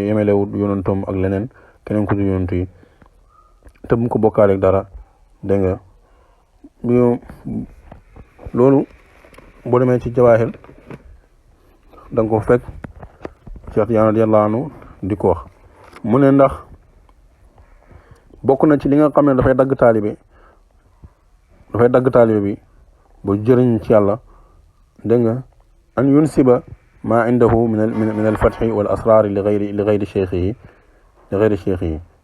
yemalewut yonantam ak leneen keneen ku dul yonantu yi te bu mu ko bokkaale ak dara dégg nga loolu boo demee ci jawaahir da nga ko fekk Cheikh Tidiane radiyallahu anhu di ko wax mu ne ndax bokk na ci li nga xam ne dafay dagg taalibe bi ba jëriñ ci yàlla dégg nga an yunsiba ma indahu min al fathi wal asrar li ghayri shaykhihi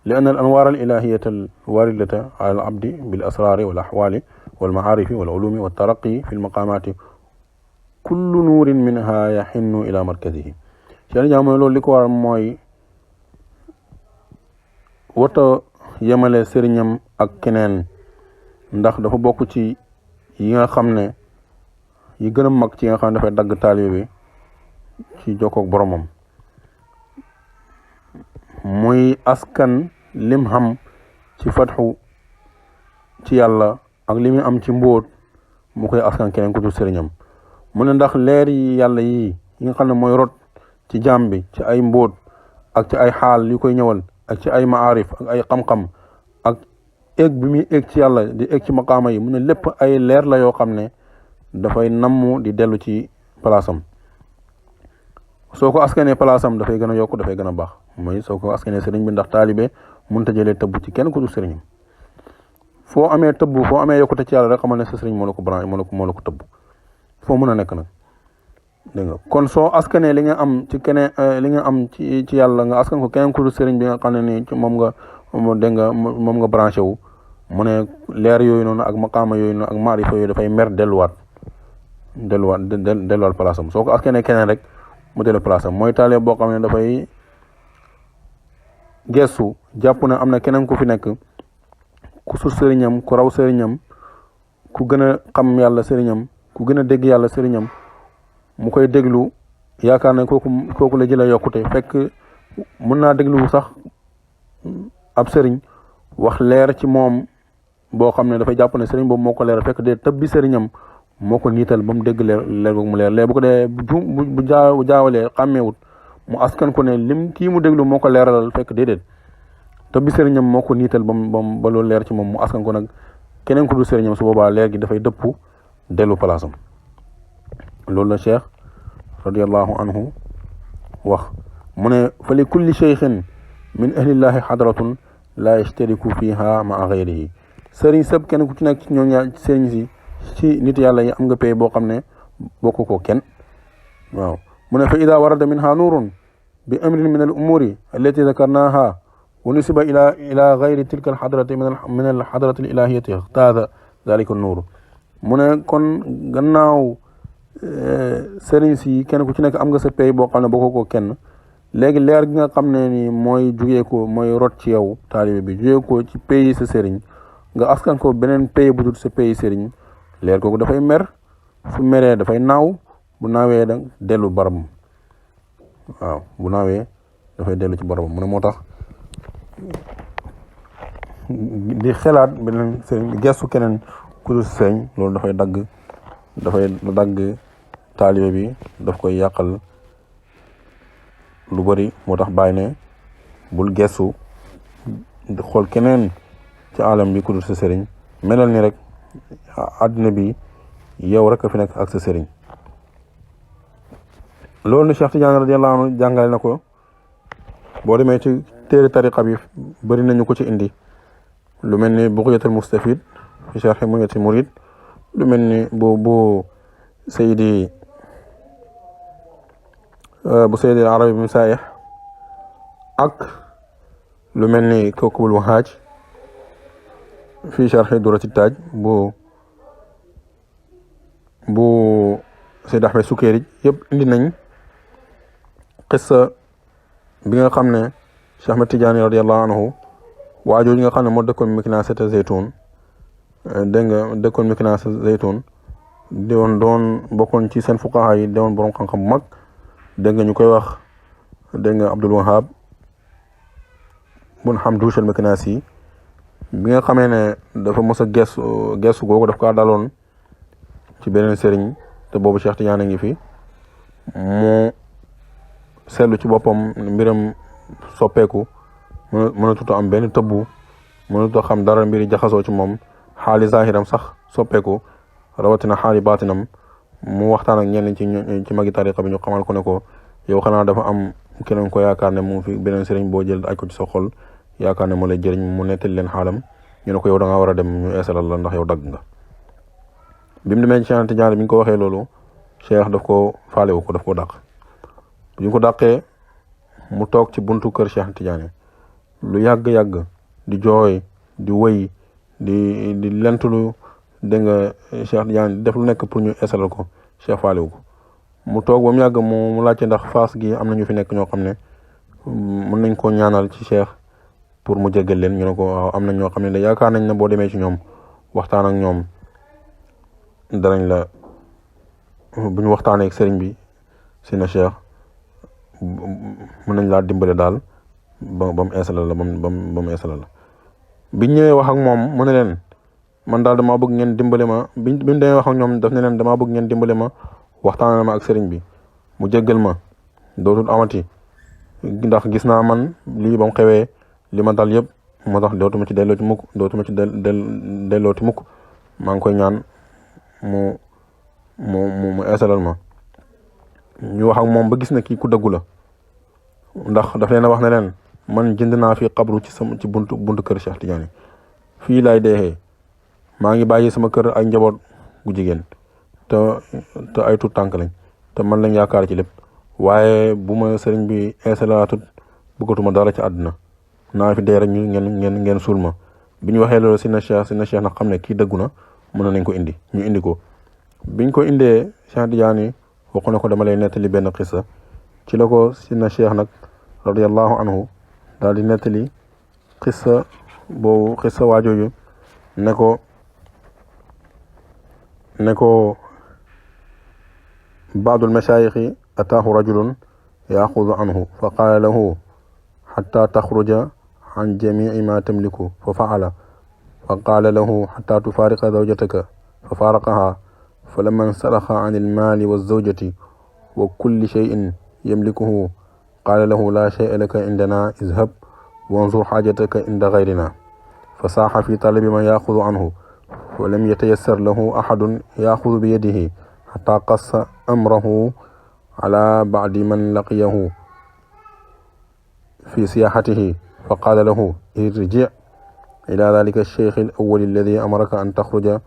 li anna al anwar al ilahiyata al waridata ala al abdi bil asrar wal ahwali wal ma'arif wal ulumi wat taraqi fi al maqamati kullu nuurin minha yaxinnu ila markazihi Cheikh Tidiane mooy loolu li ko waral mooy wata yemale sëriñam ak keneen ndax dafa bokk ci yi nga xam ne yi gën a mag ci yi nga xam ne dafay dagg taalibe bi ci jokkoog boromam muy askan lim xam ci fatxu ci yàlla ak li mu am ci mbóot mu koy askan keneen ku dul sëriñam mu ne ndax leer yi yàlla yi nga xam ne mooy rot ci jaam bi ci ay mbóot ak ci ay xaal yu koy ñëwal ak ci ay maarif ak ay xam-xam ak eeg bi muy eeg ci yàlla di eeg ci maqaama yi mu ne lépp ay leer la yoo xam ne dafay namm di dellu ci palaasam soo ko askanee palaasam dafay gën a yokk dafay gën a baax mooy soo ko askanee sëriñ bi ndax taalibe mënut a jëlee tëbb ci kenn ku dul sëriñam foo amee tëbb foo amee yokkute ci yàlla rek xamal ne sa sëriñ moo la ko branché moo la ko tëbb foo mën a nekk nag dégg nga kon soo askanee li nga am ci keneen li nga am ci yàlla nga askan ko keneen ku dul sëriñ bi nga xam ne nii ci moom nga branché wu mu ne leer yooyu noonu ak maqaama yooyu noonu ak maarifa yooyu dafay mer delluwaat palaasam soo ko askanee keneen rek mu dellu palaasam mooy taale boo xam ne dafay gestu jàpp ne am na keneen ku fi nekk ku sut sëriñam ku raw sëriñam ku gën a xam yàlla sëriñam ku gën a dégg yàlla sëriñam mu koy déglu yaakaar ne kooku la jëlee yokkute fekk mën naa déglu sax ab sëriñ wax leer ci moom boo xam ne dafay jàpp ne sëriñ boobu moo ko leer fekk de tëbbi sëriñam moo ko niital ba mu dégg leer boobu mu leer bu ko dee bu jaawalee xàmmeewut mu askan ko ne kii mu déglu moo ko leeralal fekk déedéet tëbbi sëriñam moo ko niital ba loolu leer ci moom mu askan ko nag keneen ku dul sëriñam su boobaa leer gi dafay dëpp dellu palaasam loolu la cheikh radiallahu anhu wax mu ne fa li kulli cheikhin min ahlillahi xadratun la yashtariku fiha maa gayrihi sëriñ sëb kenn ku ci nekk ci ñoom ñaar sëriñ si ci nit yàlla yi am nga pay boo xam ne bokk ko kenn waaw mu ne fa ida warada minha nuurun bi amrin min al umuri allati dakarnaha wa nusiba ila gayri tilka alxadrati min alxadrati alilahiyati ixtaada dalika nuur mu ne kon gannaaw sëriñ si kenn ku ci nekk am nga sa pay boo xam ne bokk ko kenn léegi leer gi nga xam ne ni mooy jugee ko mooy rot ci yow taalibe bi jugee ko ci pays sa sëriñ nga askan ko beneen pays bu dul sa pays sëriñ leer googu dafay mer su meree dafay naaw bu naawee da dellu barabam waaw bu naawee dafay dellu ci barabam mu ne moo tax di xelaat beneen sëriñ gestu keneen ku dul sëriñ loolu dafay dagg taalibe bi daf koy yàqal lu bari moo tax bàyyi ne bul gestu xool keneen ci alam bi ku dul sa sëriñ melal ni rek àddina bi yow rek a fi nekk ak sa sëriñ loolu ne Cheikh Tidiane radiyallahu anhu jàngale na ko boo demee ci téere tariqa bi bëri nañu ko ci indi lu mel ni bughyatul mustafid fi sharh munyatil murid lu mel ni bu sayidi arabi bin saih ak lu mel ni kawkabul wahaaj fi sharh durati taaj bu Sayyid Ahmed Sukayrij yëpp indi nañ qissa bi nga xam ne Cheikh Ahmed Tidiane radiyallahu anhu waajoo yi nga xam ne moo dëkkoon Miknasata Zeytun dégg nga dëkkoon Miknasata Zeytun doon bokkoon ci seen fuqaha yi doon borom xam-xam bu mag dégg nga ñu koy wax dégg nga Abdul Wahab bun Hamdush al-Miknasi bi nga xamee ne dafa mos a gestu googu daf kaa daloon ci beneen sëriñ te boobu Cheikh Tidiane ngi fi mu seetlu ci boppam mbiram soppeeku mënatut a am benn tëbbu mënatut a xam dara mbiri jaxasoo ci moom xaali zahiram sax soppeeku rawatina xaali baatinam mu waxtaan ak ñenn ci magi tariqa bi ñu xamal ko ne ko yow xanaa dafa am keneen ko yaakaar ne mu fi beneen sëriñ boo jël aj ko ci sa xol yaakaar ne moo lay jëriñ mu nettali leen xaalam ñu ne ko yow da nga war a dem ñu eesalal la ndax yow dagg nga bi mu demee ci Cheikh Tidiane bi ñu ko waxee loolu Cheikh daf ko faalewu ko daf ko dàq bu ñu ko dàqee mu toog ci buntu kër Cheikh Tidiane lu yàgg-yàgg di jooy di wëy di lentulu dégg nga Cheikh Tidiane di def lu nekk pour ñu eesalal ko Cheikh faalewu ko mu toog ba mu yàgg mu laajte ndax faas gi am na ñu fi nekk ñoo xam ne mën nañ koo ñaanal ci Cheikh pour mu jéggal leen ñu ne ko waaw am na ñoo xam ne da yaakaar nañ ne boo demee ci ñoom waxtaan ak ñoom danañ la bu ñu waxtaanee ak sëriñ bi si na Cheikh mën nañ laa dimbale daal ba mu eesalal la ba mu eesalal la biñ ñëwee wax ak moom mu ne leen man daal damaa bëgg ngeen dimbale ma biñ demee wax ak ñoom daf ne leen damaa bëgg ngeen dimbale ma waxtaanal ma ak sëriñ bi mu jéggal ma dootul amati ndax gis naa man lii ba mu xewee li ma dal yëpp moo tax dootuma ci dellooti mukk maa ngi koy ñaan mu eesalal ma ñu wax ak moom ba gis na kii ku dëggu la ndax daf leen a wax ne leen man jënd naa fi xabru ci buntu kër Cheikh Tidiane fii laay deexee maa ngi bàyyi sama kër ay njaboot gu jigéen te ay tut tànk lañ te man lañ yaakaar ci lépp waaye bu ma sëriñ bi eesalaatut bëggatuma dara ci àdduna naa fi dee rek ñu ngeen suul ma bi ñu waxee loolu si na Cheikh nag xam ne kii dëggu na mën nañ ko indi ñu indi ko biñ ko indee Cheikh Tidiane waxu ne ko dama lay nettali benn xissa ci la ko si na Cheikh nag radiyallahu anhu daal di nettali xissa boobu xissa waajooju ne ko baadul mashaayixi ataahu rajulun yaxudu anhu fa qaala lahu xatta taxruja an jamici ma tamliku fa faala fa qaala lahu xatta tufaariqa zawjataka fa faaraqaha fa lamma nsalaxa an ilmaali walzawjati wa kulli cheyin yamlikuhu qaala lahu laa cheya laka indana izhab wanzur xaajataka inda gayrina fa saaxa fi talabi man yaxudu anhu fa lam yatayassar lahu axadun yaxudu biyadihi xataa qassa amrahu ala bacdi man laqiyahu fi siyaxatihi fa qaala lahu irji ila dalika alcheikh alawali alladi amaraka an taxruja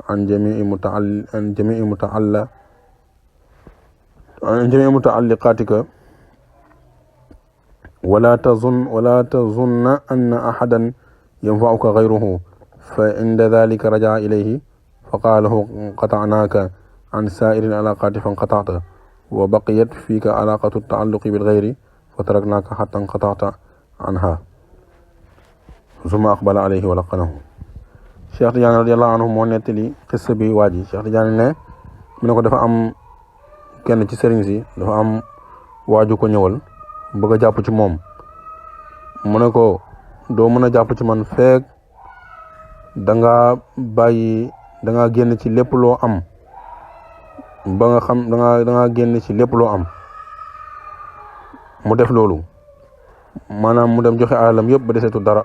an jamici mutaalliqatika wala tazunna anna axadan yanfacuka gayruhu fa inda dalika rajaca ilayhi fa qaala lahu qatacnaaka an saa'iri alaqaati fanqatacta wa baqiyat fiika alaqatu taalluqi bilgayri fa taraknaaka xatta inqatacta anha summa aqbala alayhi wa laqanahu Cheikh Tidiane radiyallahu anhu moo nettali xissa bi waa ji Cheikh Tidiane ne mu ne ko dafa am kenn ci sëriñ si dafa am waaju ko ñëwal bëgg a jàpp ci moom mu ne ko doo mën a jàpp ci man feek danga génn ci lépp loo am ba nga xam danga génn ci lépp loo am. mu def loolu maanaam mu dem joxe alalam yëpp ba desetu dara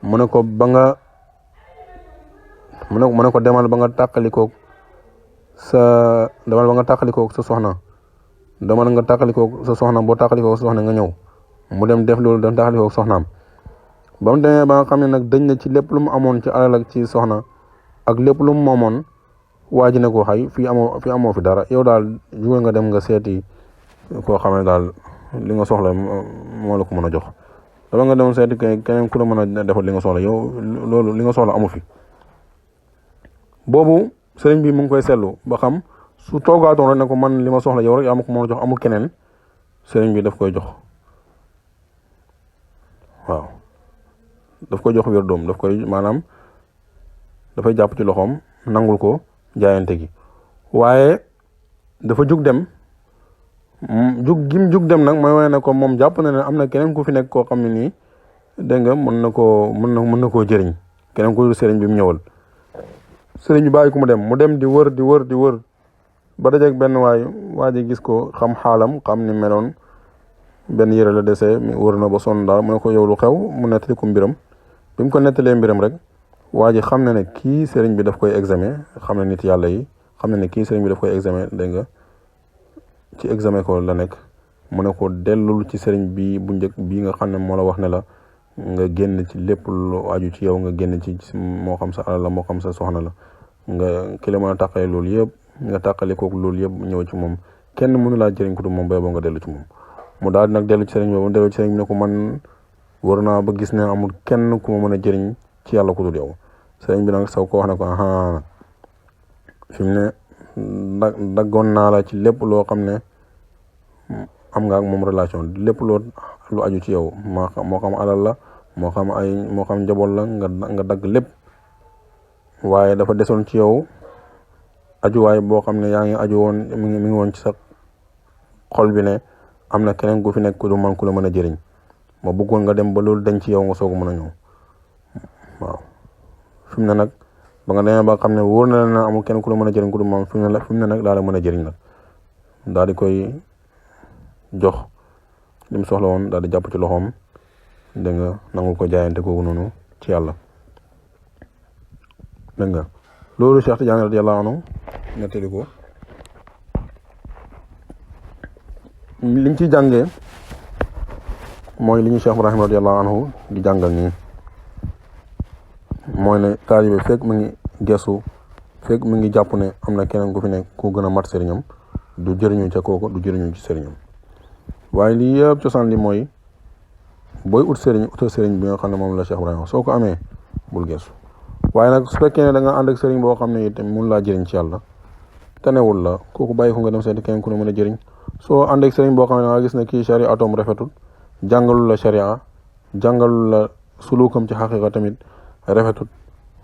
mu ne ko demal ba nga tàqalikoog sa soxna demal nga tàqalikoog sa soxna boo tàqalikoog sa soxna nga ñëw mu dem def loolu dem tàqalikoog soxnaam ba mu demee ba nga xam ne nag dañ na ci lépp lu mu amoon ci alal ak ci soxna ak lépp lu mu moomoon waa ji ne ko xay fii amoo fi dara yow daal jugal nga dem nga seeti koo xam ne daal li nga soxla moo la ko mën a jox dama nga dem seeti keneen ku la mën a defal li nga soxla yow loolu li nga soxla amu fi. boobu sëriñ bi mu ngi koy seetlu ba xam su toogaatoon rek ne ko man li ma soxla yow rek yaa ma ko mën a jox amul keneen sëriñ bi daf koy jox waaw daf koy jox wér doom maanaam dafay jàpp ci loxoom nangul ko jaayante gi waaye dafa jug dem jug dem nag mooy wane ne ko moom jàpp na ne am na keneen ku fi nekk koo xam ne nii dégg nga mën na koo jëriñ keneen ku sëriñ bi mu ñëwal sëriñ bi bàyyi ko mu dem di wër ba dajeeg benn waa ji gis ko xam xaalam xam ni meloon benn yëre la dese wër na ba sonn daal mu ne ko yow lu xew mu nettali ko mbiram bi mu ko nettalee mbiram rek waa ji xam na ne kii sëriñ bi daf koy examen xam na nit yàlla yi xam na ne kii sëriñ bi daf koy examen dégg nga ci examen ko la nekk mu ne ko dellul ci sëriñ bi bu njëkk bii nga xam ne moo la wax ne la nga génn ci lépp lu aju ci yow nga génn ci moo xam sa alal la moo xam sa soxna la nga ki la mën a tàqale loolu yëpp nga tàqale kooku loolu yëpp ñëw ci moom kenn mënu laa jëriñ ko du moom bay boo nga dellu ci moom mu daal nag dellu ci sëriñ boobu dellu ci sëriñ bi ne ko man war naa ba gis ne amul kenn ku ma mën a jëriñ ci yàlla ku dul yow sëriñ bi nag saw ko wax ne ko aha fi mu ne daggoon naa la ci lépp loo xam ne am nga ak moom relation lépp lu aju ci yow moo xam alal la moo xam njaboot la nga dagg lépp waaye dafa desoon ci yow ajuwaay boo xam ne yaa ngi aju woon mi ngi woon ci sa xol bi ne am na keneen ku fi nekk ku du man ku la mën a jëriñ ma bëggoon nga dem ba loolu dañ ci yow nga soog a mën a ñëw waaw fi mu ne nag ba nga demee ba xam ne wóor na la na amul kenn ku la mën a jëriñ ku du moom fi mu ne nag daal la mën a jëriñ nag daal di koy jox li mu soxla woon daal di jàpp ci loxoom dégg nga nangul ko jaayante kooku noonu ci yàlla dégg nga loolu Cheikh Tidiane radiyallahu anhu nettali ko liñ ciy jàngee mooy li ñu Cheikh Ibrahim radiyallahu anhu di jàngal nii mooy ne taalibe fekk mu ngi gestu fekk mu ngi jàpp ne am na keneen ku fi nekk ku gën a mat sëriñam du jëriñu ca kooku du jëriñu ci sëriñam waaye lii yëpp cosaan li mooy booy utal sëriñ bi nga xam ne moom la Cheikh Ibrahima soo ko amee bul gestu waaye nag su fekkee ne da nga ànd ak sëriñ boo xam ne itam mun laa jëriñ ci yàlla tanewul la kooku bàyyi ko nga dem seeti keneen ku ne mën a jëriñ soo ànd ak sëriñ boo xam ne da nga gis ne kii sharia atom rafetul jàngalul la sharia jàngalul la sulukam ci xaqiqa tamit rafetul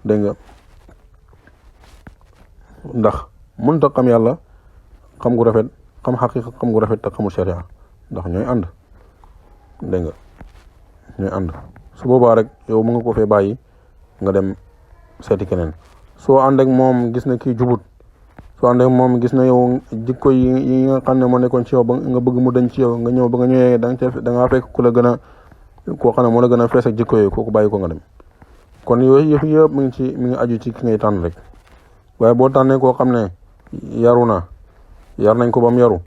dégg nga ndax mënut a xam yàlla xam gu rafet xam xaqiqa xam gu rafet te xamul sharia ndax ñooy ànd dégg nga ñooy ànd su boobaa rek yow mu nga ko fee bàyyi nga dem seeti keneen soo ànd ak moom gis na kii jubut soo ànd ak moom gis na yow jikko yi nga xam ne moo nekkoon ci yow ba nga bëgg mu dañ ci yow nga ñëw ba nga ñëwee da ngaa fekk ku la gën a koo xam ne moo la gën a fees ak jikko yooyu kooku bàyyi ko nga dem kon yooyu yëpp mi ngi aju ci ki ngay tànn rek waaye boo tànnee koo xam ne yaru na yar nañ ko ba mu yaru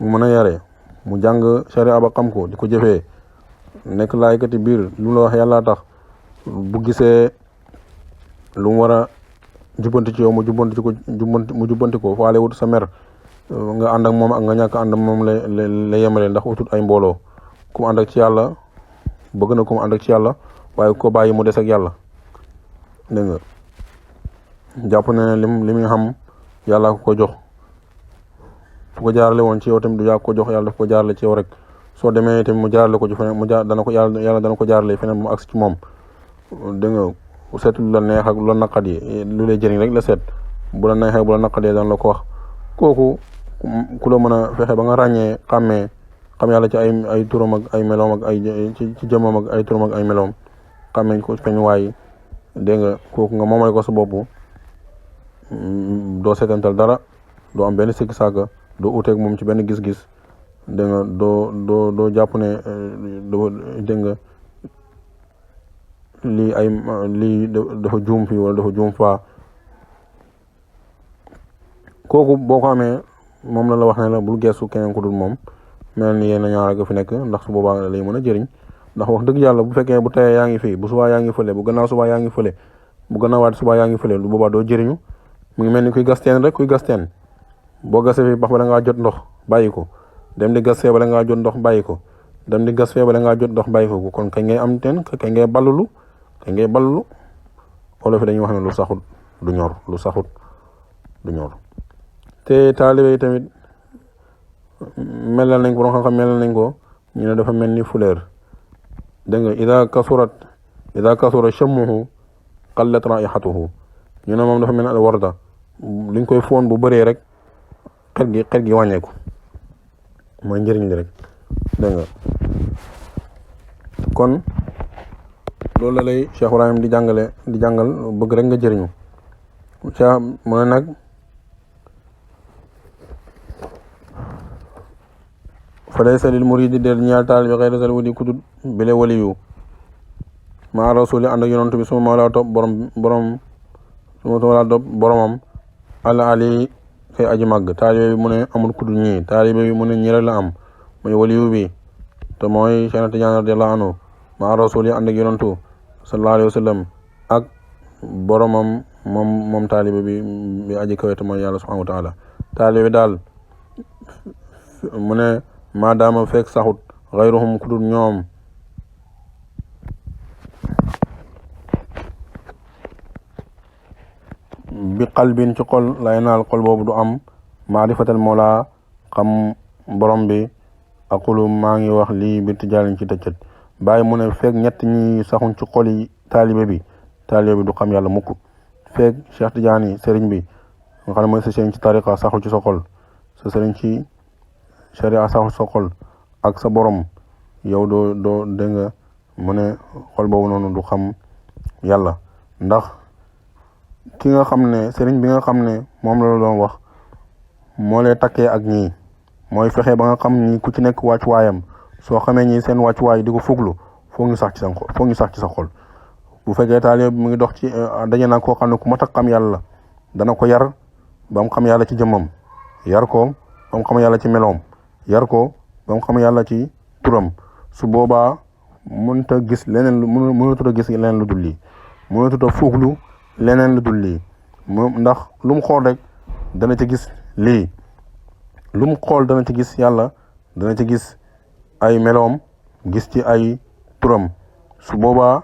mu mën a yaree mu jàng sharia ba xam ko di ko jëfee nekk laaykati biir lu la wax yàlla tax bu gisee lu mu war a jubbanti ci yow mu jubbanti ko faale wut sa mer nga ànd ak moom ak nga ñàkk ànd ak moom la yemale ndax utut ay mbooloo ku mu ànd ak ci yàlla bëgg na ku mu ànd ak ci yàlla waaye ko bàyyi mu des ak yàlla dégg nga jàpp na ne li muy xam yàlla ko jox fu ko jaarale woon ci yow tamit du yaa ko jox yàlla daf ko jaarale ci yow rek soo demee tamit mu jaarale ko ci feneen yàlla dana ko jaarale feneen mu agsi ci moom dégg nga seet lu la neex ak lu la naqat yi lu lay jëriñ rek la seet bu la neexee bu la naqatee dana la ko wax kooku ku la mën a fexe ba nga ràññee xàmmee xam yàlla ci ay turam ak ay meloom ak ay ci jëmmam ak ay turam ak ay meloom xàmmee ko feeñ waay dégg nga kooku nga moomale ko sa bopp doo seetantal dara doo am benn sikki sàkka doo uteeg moom ci benn gis-gis dégg nga doo jàpp ne doo dégg nga lii dafa juum fii wala dafa juum faa kooku boo ko amee moom la wax ne la bul geesu keneen ku dul moom mel ni yéen a ñaar ak fi nekk ndax su boobaa lay mën a jëriñ ndax wax dëgg yàlla bu fekkee bu teyee yaa ngi fii bu subaa yaa ngi fële bu gannaaw subaa yaa ngi fële bu gannaawaat subaa yaa ngi fële bu boobaa doo jëriñu mu ngi mel ni kuy gas teen rek kuy gas teen boo gasee fii bax bala ngaa jot ndox bàyyi ko dem di gas fee bala ngaa jot ndox bàyyi ko dem di gas fee bala ngaa jot ndox bàyyi ko kon kañ ngay am teen kañ ngay ballulu olof yi dañuy wax ne lu saxut du ñor lu saxut du ñor te taalibe yi tamit melal nañ ko borom xam-xam melal nañ ko ñu ne dafa mel ni fleur dégg nga ida kasura chammuhu qallat raihatuhu ñu ne moom dafa mel ni al warda liñ koy foon bu bëree rek xet gi wàññeeku mooy njëriñ li rek dégg nga kon loolu la lay Cheikh Ibrahim di jàngal bëgg rek nga jëriñu Cheikh mu ne nag fa laysa lil muridi del ñaal taal bi xëy sal wudi kudut bile waliyu maa rasuli ànd ak yonent bi suma mawlaa topp boromam àla ali kay aji màgg taalibe bi mu ne amul kudut ñii taalibe bi mu ne ñi rek la am muy waliyu bi te mooy Cheikh Tidiane radiyallahu anhu maa rasuli ànd ak yonentu sallallahu alayhi wa sallam ak boromam moom taalibe bi aji kawete mooy yàlla subhanahu wa taala taalibe daal mu ne maadaama fekk saxut xayruhum ku dul ñoom bi qalbin ci xol lay naal xol boobu du am maarifatal mola xam borom bi aqulu maa ngi wax lii bi tijaalin ci tëccët bàyyi mu ne fekk ñett ñi saxuñ ci xol yi taalibe bi du xam yàlla mukk fekk Cheikh Tidiane sëriñ bi nga xam ne mooy sa sëriñ ci tariqa saxul ci sa xol sa sëriñ ci sharia saxul sa xol ak sa borom yow doo dégg nga mu ne xol boobu noonu du xam yàlla ndax ki nga xam ne sëriñ bi nga xam ne moom la doon wax moo lay takkee ak ñii mooy fexe ba nga xam ñi ku ci nekk wàccuwaayam soo xamee ñi seen wàccuwaay di ko fuglu foog ñu sax ci sa xol bu fekkee taalibe mu ngi dox ci daje naa koo xam ne ku mat a xam yàlla dana ko yar ba mu xam yàlla ci jëmmam yar ko ba mu xam yàlla ci meloom yar ko ba mu xam yàlla ci turam su boobaa mënut a gis leneen mënatut a gis leneen lu dul lii mënatut a fuglu leneen lu dul lii ndax lu mu xool rek dana ci gis lii lu mu xool dana ci gis yàlla dana ci gis ay meloom gis ci ay turam su boobaa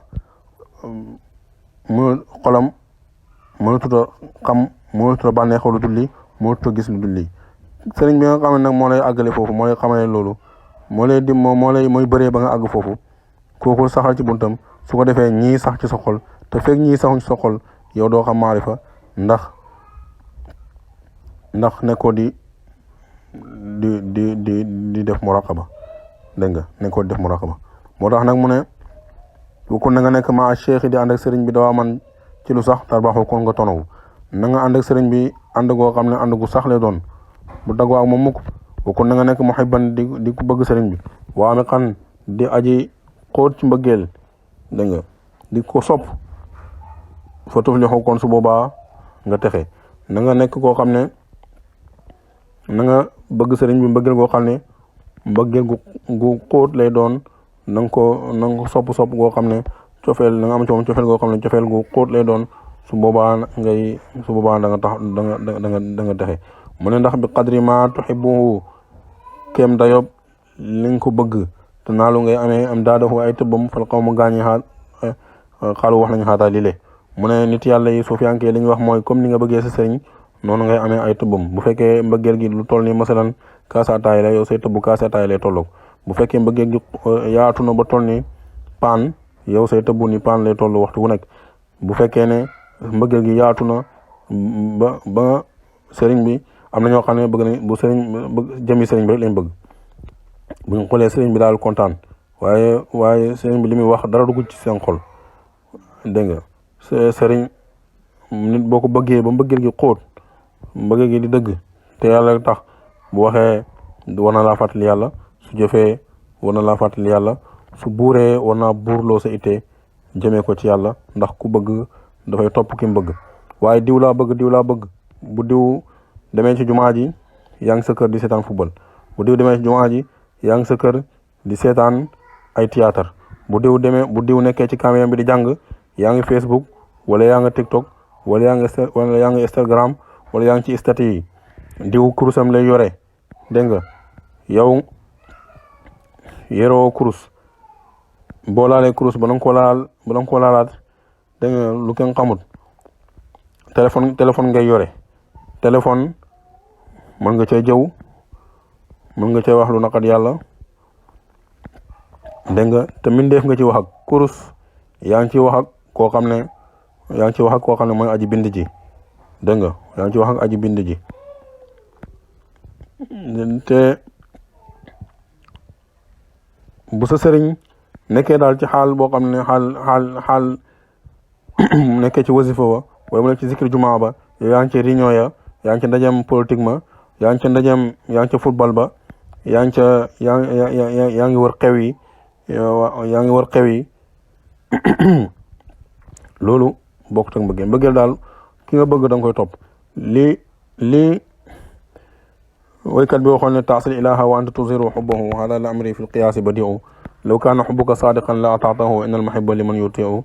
xolam mënatut a xam mënatut a bànneexoo lu dul lii mënatut a gis lu dul lii sëriñ bi nga xam ne nag moo lay àggale foofu moo lay xamale loolu mooy bëree ba nga àgg foofu kooku saxal ci buntam su ko defee ñii sax ci sa xol te fekk ñii saxuñ ci sa xol yow doo xam maarifa ndax nekkoo di def muraqaba dégg nga nekkoo di def muraqaba moo tax nag mu ne bu kon na nga nekk ma cheikh di ànd ak sëriñ bi dawaa man ci lu sax tarbaxu kon nga tonaw na nga ànd ak sëriñ bi ànd goo xam ne ànd gu sax lay doon bu daggoo ak moom mukk bu kon na nga nekk muhibban di ku bëgg sëriñ bi waa mi xan di aji xóot ci mbëggeel dégg nga di ko sopp fa tuflihu kon su boobaa nga texe na nga nekk koo xam ne na nga bëgg sëriñ bi mbëggeel goo xam ne mbëggeel gu xóot lay doon na nga ko sopp goo xam ne cofeel na nga am ci moom cofeel goo xam ne cofeel gu xóot lay doon su boobaa da nga tax da nga texe mu ne ndax bi qadri ma tuhibbuhu kem dayob li nga ko bëgg te naalu ngay amee am daadahu ay tëbbam fal qawmu gaañi xaalu wax nañu xaataa lile mu ne nit yàlla yi suufiyanke li ñuy wax mooy comme ni nga bëggee sa sëriñ noonu ngay amee ay tëbbam bu fekkee mbëggeel gi lu toll ni masalan kaasataay la yow say tëbb kaasataay lay tolloog bu fekkee mbëggeel gi yaatu na ba toll ni paan yow say tëbb ni paan lay toll waxtu wu nekk bu fekkee ne mbëggeel gi yaatu na ba sëriñ bi am na ñoo xam ne bëgg nañ bu sëriñ bëgg jëmi sëriñ bi rek lañ bëgg buñ xoolee sëriñ bi daal kontaan waaye sëriñ bi li muy wax dara dugg ci seen xol dégg nga sëriñ nit boo ko bëggee ba mbëggeel gi xóot mbëggeel gi di dëgg te yàlla tax bu waxee war na laa fàttali yàlla su jëfee war na laa fàttali yàlla su buuree war naa buurloo sa ittee jëmee ko ci yàlla ndax ku bëgg dafay topp ki mu bëgg waaye diw laa bëgg bu diw demee ci jumaa ji yaa ngi sa kër di seetaan football bu diw demee ci jumaa ji yaa ngi sa kër di seetaan ay théâtre bu diw nekkee ci caméra bi di jàng yaa ngi Facebook wala yaa ngi TikTok wala yaa ngi Instagram wala yaa ngi ci statut yi diw kurusam lay yore dégg nga yow yoroo kurus boo laalee kurus ba nga ko laalaat dégg nga lu kenn xamut téléphone ngay yore téléphone mën nga cee jëw mën nga cee wax lu naqat yàlla dégg nga te mbindeef nga ci wax ak kurus yaa ngi ci wax ak koo xam ne mooy aji bind ji dégg nga yaa ngi ci wax ak aji bind ji te bu sa sëriñ nekkee daal ci xaal boo xam ne xaal nekkee ci wasifa wa wala mu nekk ci zikri jumaa ba yaa ngi ci réunion ya yaa ngi ci ndajem politique ma yaa ngi ci football ba yaa ngi wër xew yi yaa ngi wër xew yi loolu bokkut ak mbëggeel daal ki nga bëgg da nga koy topp lii waykat bi waxoon ne taasil ilaha wa anta tuziru xubbahu hada la amri fi lqiyaasi badiu law kaana xubbuka saadiqan la ataatahu inna almuhibba liman yutiu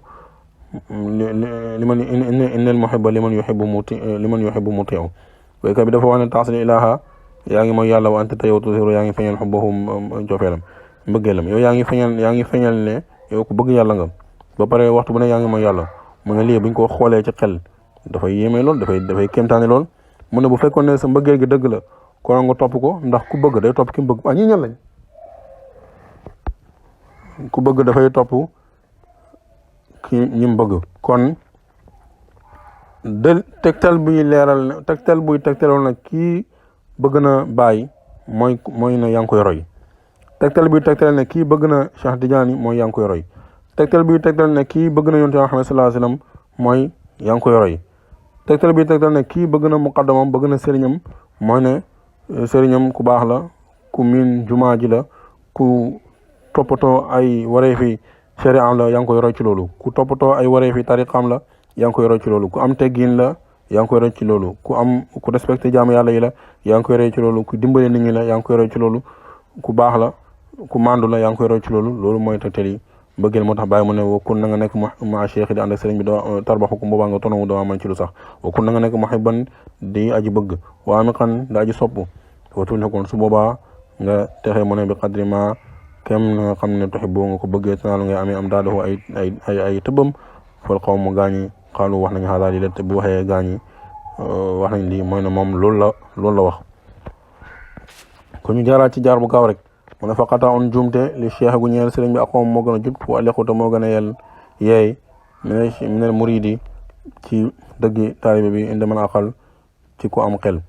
inna almuhibba liman yuhibbu mutiu waykat bi dafa wax ne taasil ilaha yaa ngi mooy yàlla wa anta te yow tuziru yaa ngi feeñal xubbahu cofeelam mbëggeelam yow yaa ngi feeñal ne yow ku bëgg yàlla nga ba pare waxtu bu ne yaa ngi mooy yàlla mu ne lii buñ ko xoolee ci xel dafay yéeme lool dafay kéemtaane lool mu ne bu fekkoon ne sa mbëggeel gi dëgg la kon nga topp ko ndax ku bëgg day topp ki mu bëgg ñi ñan lañ ku bëgg dafay topp ki ñi mu bëgg kon tegtal buy tegtaloon nag kii bëgg na bàyyi mooy na yaa ngi koy roy tegtal buy tegtal ne kii bëgg na Cheikh Tidiane mooy yaa ngi koy roy tegtal buy tegtal ne kii bëgg na Yonent Muhammad sallallahu alayhi wasallam mooy yaa ngi koy roy tegtal buy tegtal ne kii bëgg na muqaddamam bëgg na sëriñam mooy ne sëriñam ku baax la ku miin jumaa ji la ku toppatoo ay wareefi sharia la yaa ngi koy roy ci loolu ku toppatoo ay wareefi tariqam la yaa ngi koy roy ci loolu ku am teggin la yaa ngi koy roy ci loolu ku respecté jaamu yàlla yi la yaa ngi koy roy ci loolu ku dimbale nit ñi la yaa ngi koy roy ci loolu ku baax la ku mandu la yaa ngi koy roy ci loolu mooy tegtal yi mbëggeel moo tax bàyyi mu ne wa kun na nga nekk ma cheikh di ànd ak sëriñ bi tarbaxu ko boobaa nga tonawu dama man ci lu sax wa kun na nga nekk muhibban di aji bëgg waa mi xan da aji sopp watul kon su boobaa nga texe mu ne bi qadri ma kem na nga xam ne tuhibbu nga ko bëggee tanaalu ngay amee am daadahu ay tëbbam fal xaw mu gaañi xaalu wax nañ xaalaa li la te bu waxee gaañi wax nañ lii mooy ne moom loolu la wax kon ñu jaaraat ci jaar bu gaaw rek mu ne faqata on jumte li cheikh gu ñeel sëriñ bi aqoom moo gën a jub wa alexuta moo gën a yeey minel muridi ci dëggi taalibe bi indi man aqal ci ku am xel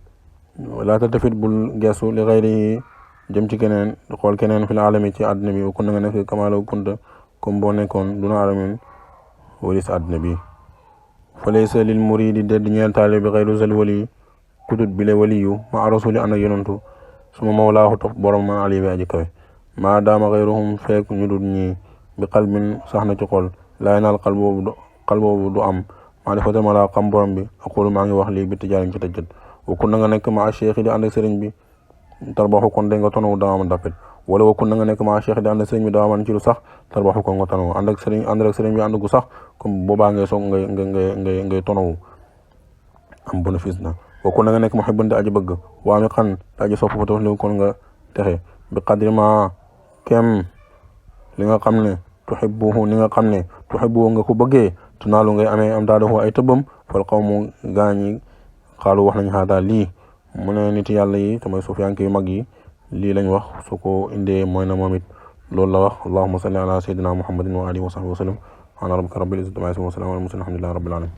laa taltafit bul geesu li xayri jëm ci keneen xool keneen fil alami ci àdduna bi kun na nga nekk kamaala kunta comme boo nekkoon duna alamin walis àdduna bi fa laysa lil muridi dédd ñeel taalibe bi xayru zal wali kutut bile waliyu ma rasuli ànd ak yonantu suma mawlaahu topp borom ma ali bi aji kawe maa daama xayruhum fekk ñu dul ñi bi qalbin sax na ci xol laay naal xal boobu du am maa defata ma laa xam borom bi aqulu maa ngi wax lii bi tijaarin ci tëjjët wakun na nga nekk ma cheikh di ànd ak sëriñ bi tarbaxu kon da nga tonawu dama man dappet wala wakun na nga nekk ma cheikh di ànd ak sëriñ bi dama man ci lu sax tarbaxu kon nga tonawu ànd ak sëriñ bi ànd gu sax comme boobaa ngay soog ngay tonawu am bénéfice na wakun na nga nekk muhibban di aji bëgg waa mi xan di aji sopp fa taf li kon nga texe bi qadri ma kem li nga xam ne tuhibbuhu ni nga xam ne tuhibbuhu nga ko bëggee tunaalu ngay amee am daadahu ay tëbbam fal qawmu gaañi xaalu wax nañ xaadaa lii mu ne nit yàlla yi te mooy suufiyanke yu mag yi lii lañ wax su ko indee mooy na moom it loolu la wax allahumma salli ala sayyidina muhammadin wa alihi wa sahbihi wa sallam ana rabbika rabbil izzati amma yasifun wa salamun ala al mursalin alhamdulillahi rabbil alamin